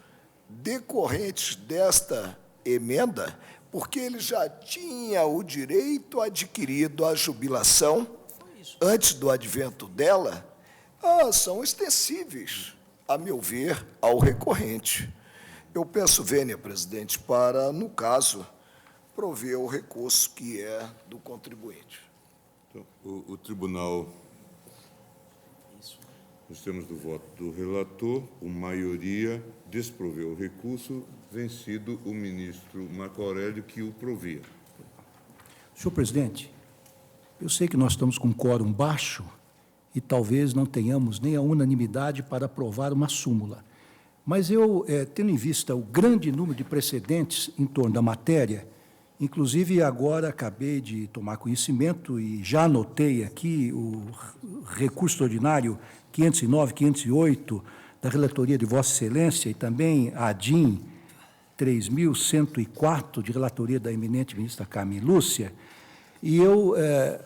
decorrentes desta emenda, porque ele já tinha o direito adquirido à jubilação antes do advento dela, são extensíveis, a meu ver, ao recorrente. Eu peço vênia, presidente, para, no caso, prover o recurso que é do contribuinte. Então, o tribunal, nós temos do voto do relator, por maioria, desproveu o recurso, vencido o ministro Marco Aurélio, que o provia. Senhor presidente, eu sei que nós estamos com um quórum baixo e talvez não tenhamos nem a unanimidade para aprovar uma súmula. Mas eu, tendo em vista o grande número de precedentes em torno da matéria, inclusive agora acabei de tomar conhecimento e já anotei aqui o recurso ordinário 509, 508 da relatoria de Vossa Excelência e também a ADIM 3.104 de relatoria da eminente ministra Carmen Lúcia, e eu,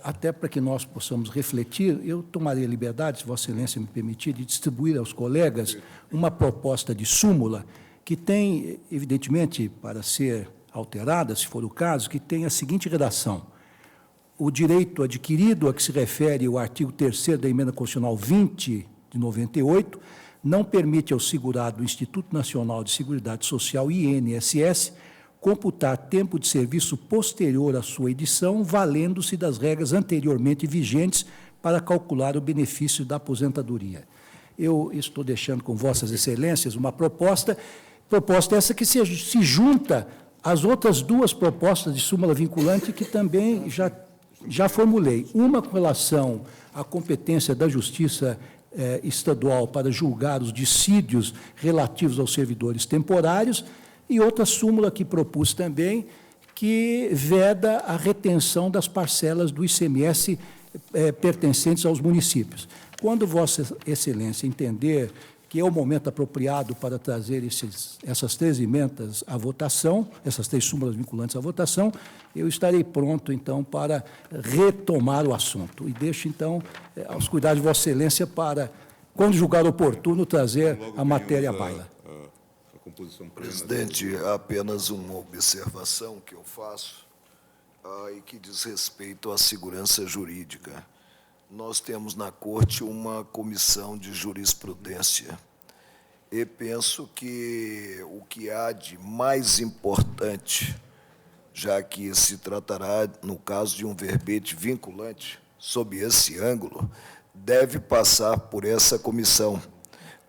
até para que nós possamos refletir, eu tomarei a liberdade, se Vossa Excelência me permitir, de distribuir aos colegas uma proposta de súmula que tem, evidentemente, para ser alterada, se for o caso, que tem a seguinte redação: o direito adquirido a que se refere o artigo 3º da Emenda Constitucional 20 de 98 não permite ao segurado do Instituto Nacional de Seguridade Social, INSS, computar tempo de serviço posterior à sua edição, valendo-se das regras anteriormente vigentes para calcular o benefício da aposentadoria. Eu estou deixando com Vossas Excelências uma proposta essa que se junta às outras duas propostas de súmula vinculante que também já formulei. Uma com relação à competência da Justiça Estadual para julgar os dissídios relativos aos servidores temporários, e outra súmula que propus também, que veda a retenção das parcelas do ICMS pertencentes aos municípios. Quando Vossa Excelência entender que é o momento apropriado para trazer essas 3 emendas à votação, essas 3 súmulas vinculantes à votação, eu estarei pronto, então, para retomar o assunto. E deixo, então, aos cuidados de Vossa Excelência para, quando julgar oportuno, trazer a matéria à baila. Presidente, apenas uma observação que eu faço e que diz respeito à segurança jurídica. Nós temos na Corte uma comissão de jurisprudência e penso que o que há de mais importante, já que se tratará, no caso de um verbete vinculante, sob esse ângulo, deve passar por essa comissão,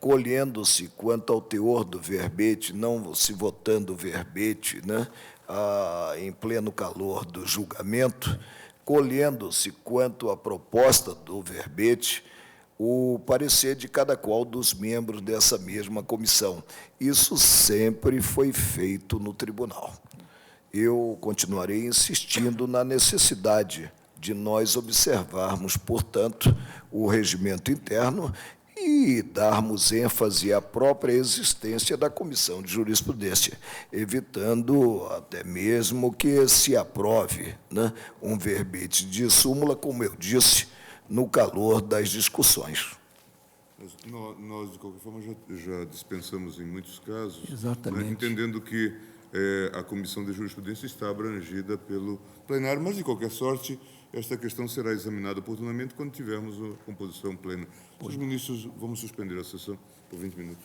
colhendo-se quanto ao teor do verbete, não se votando o verbete, né, em pleno calor do julgamento, colhendo-se quanto à proposta do verbete, o parecer de cada qual dos membros dessa mesma comissão. Isso sempre foi feito no tribunal. Eu continuarei insistindo na necessidade de nós observarmos, portanto, o regimento interno e darmos ênfase à própria existência da Comissão de Jurisprudência, evitando até mesmo que se aprove, né, um verbete de súmula, como eu disse, no calor das discussões. Nós, de qualquer forma, já dispensamos em muitos casos, exatamente, né, entendendo que a Comissão de Jurisprudência está abrangida pelo plenário, mas, de qualquer sorte, esta questão será examinada oportunamente quando tivermos a composição plena. Os ministros, vamos suspender a sessão por 20 minutos.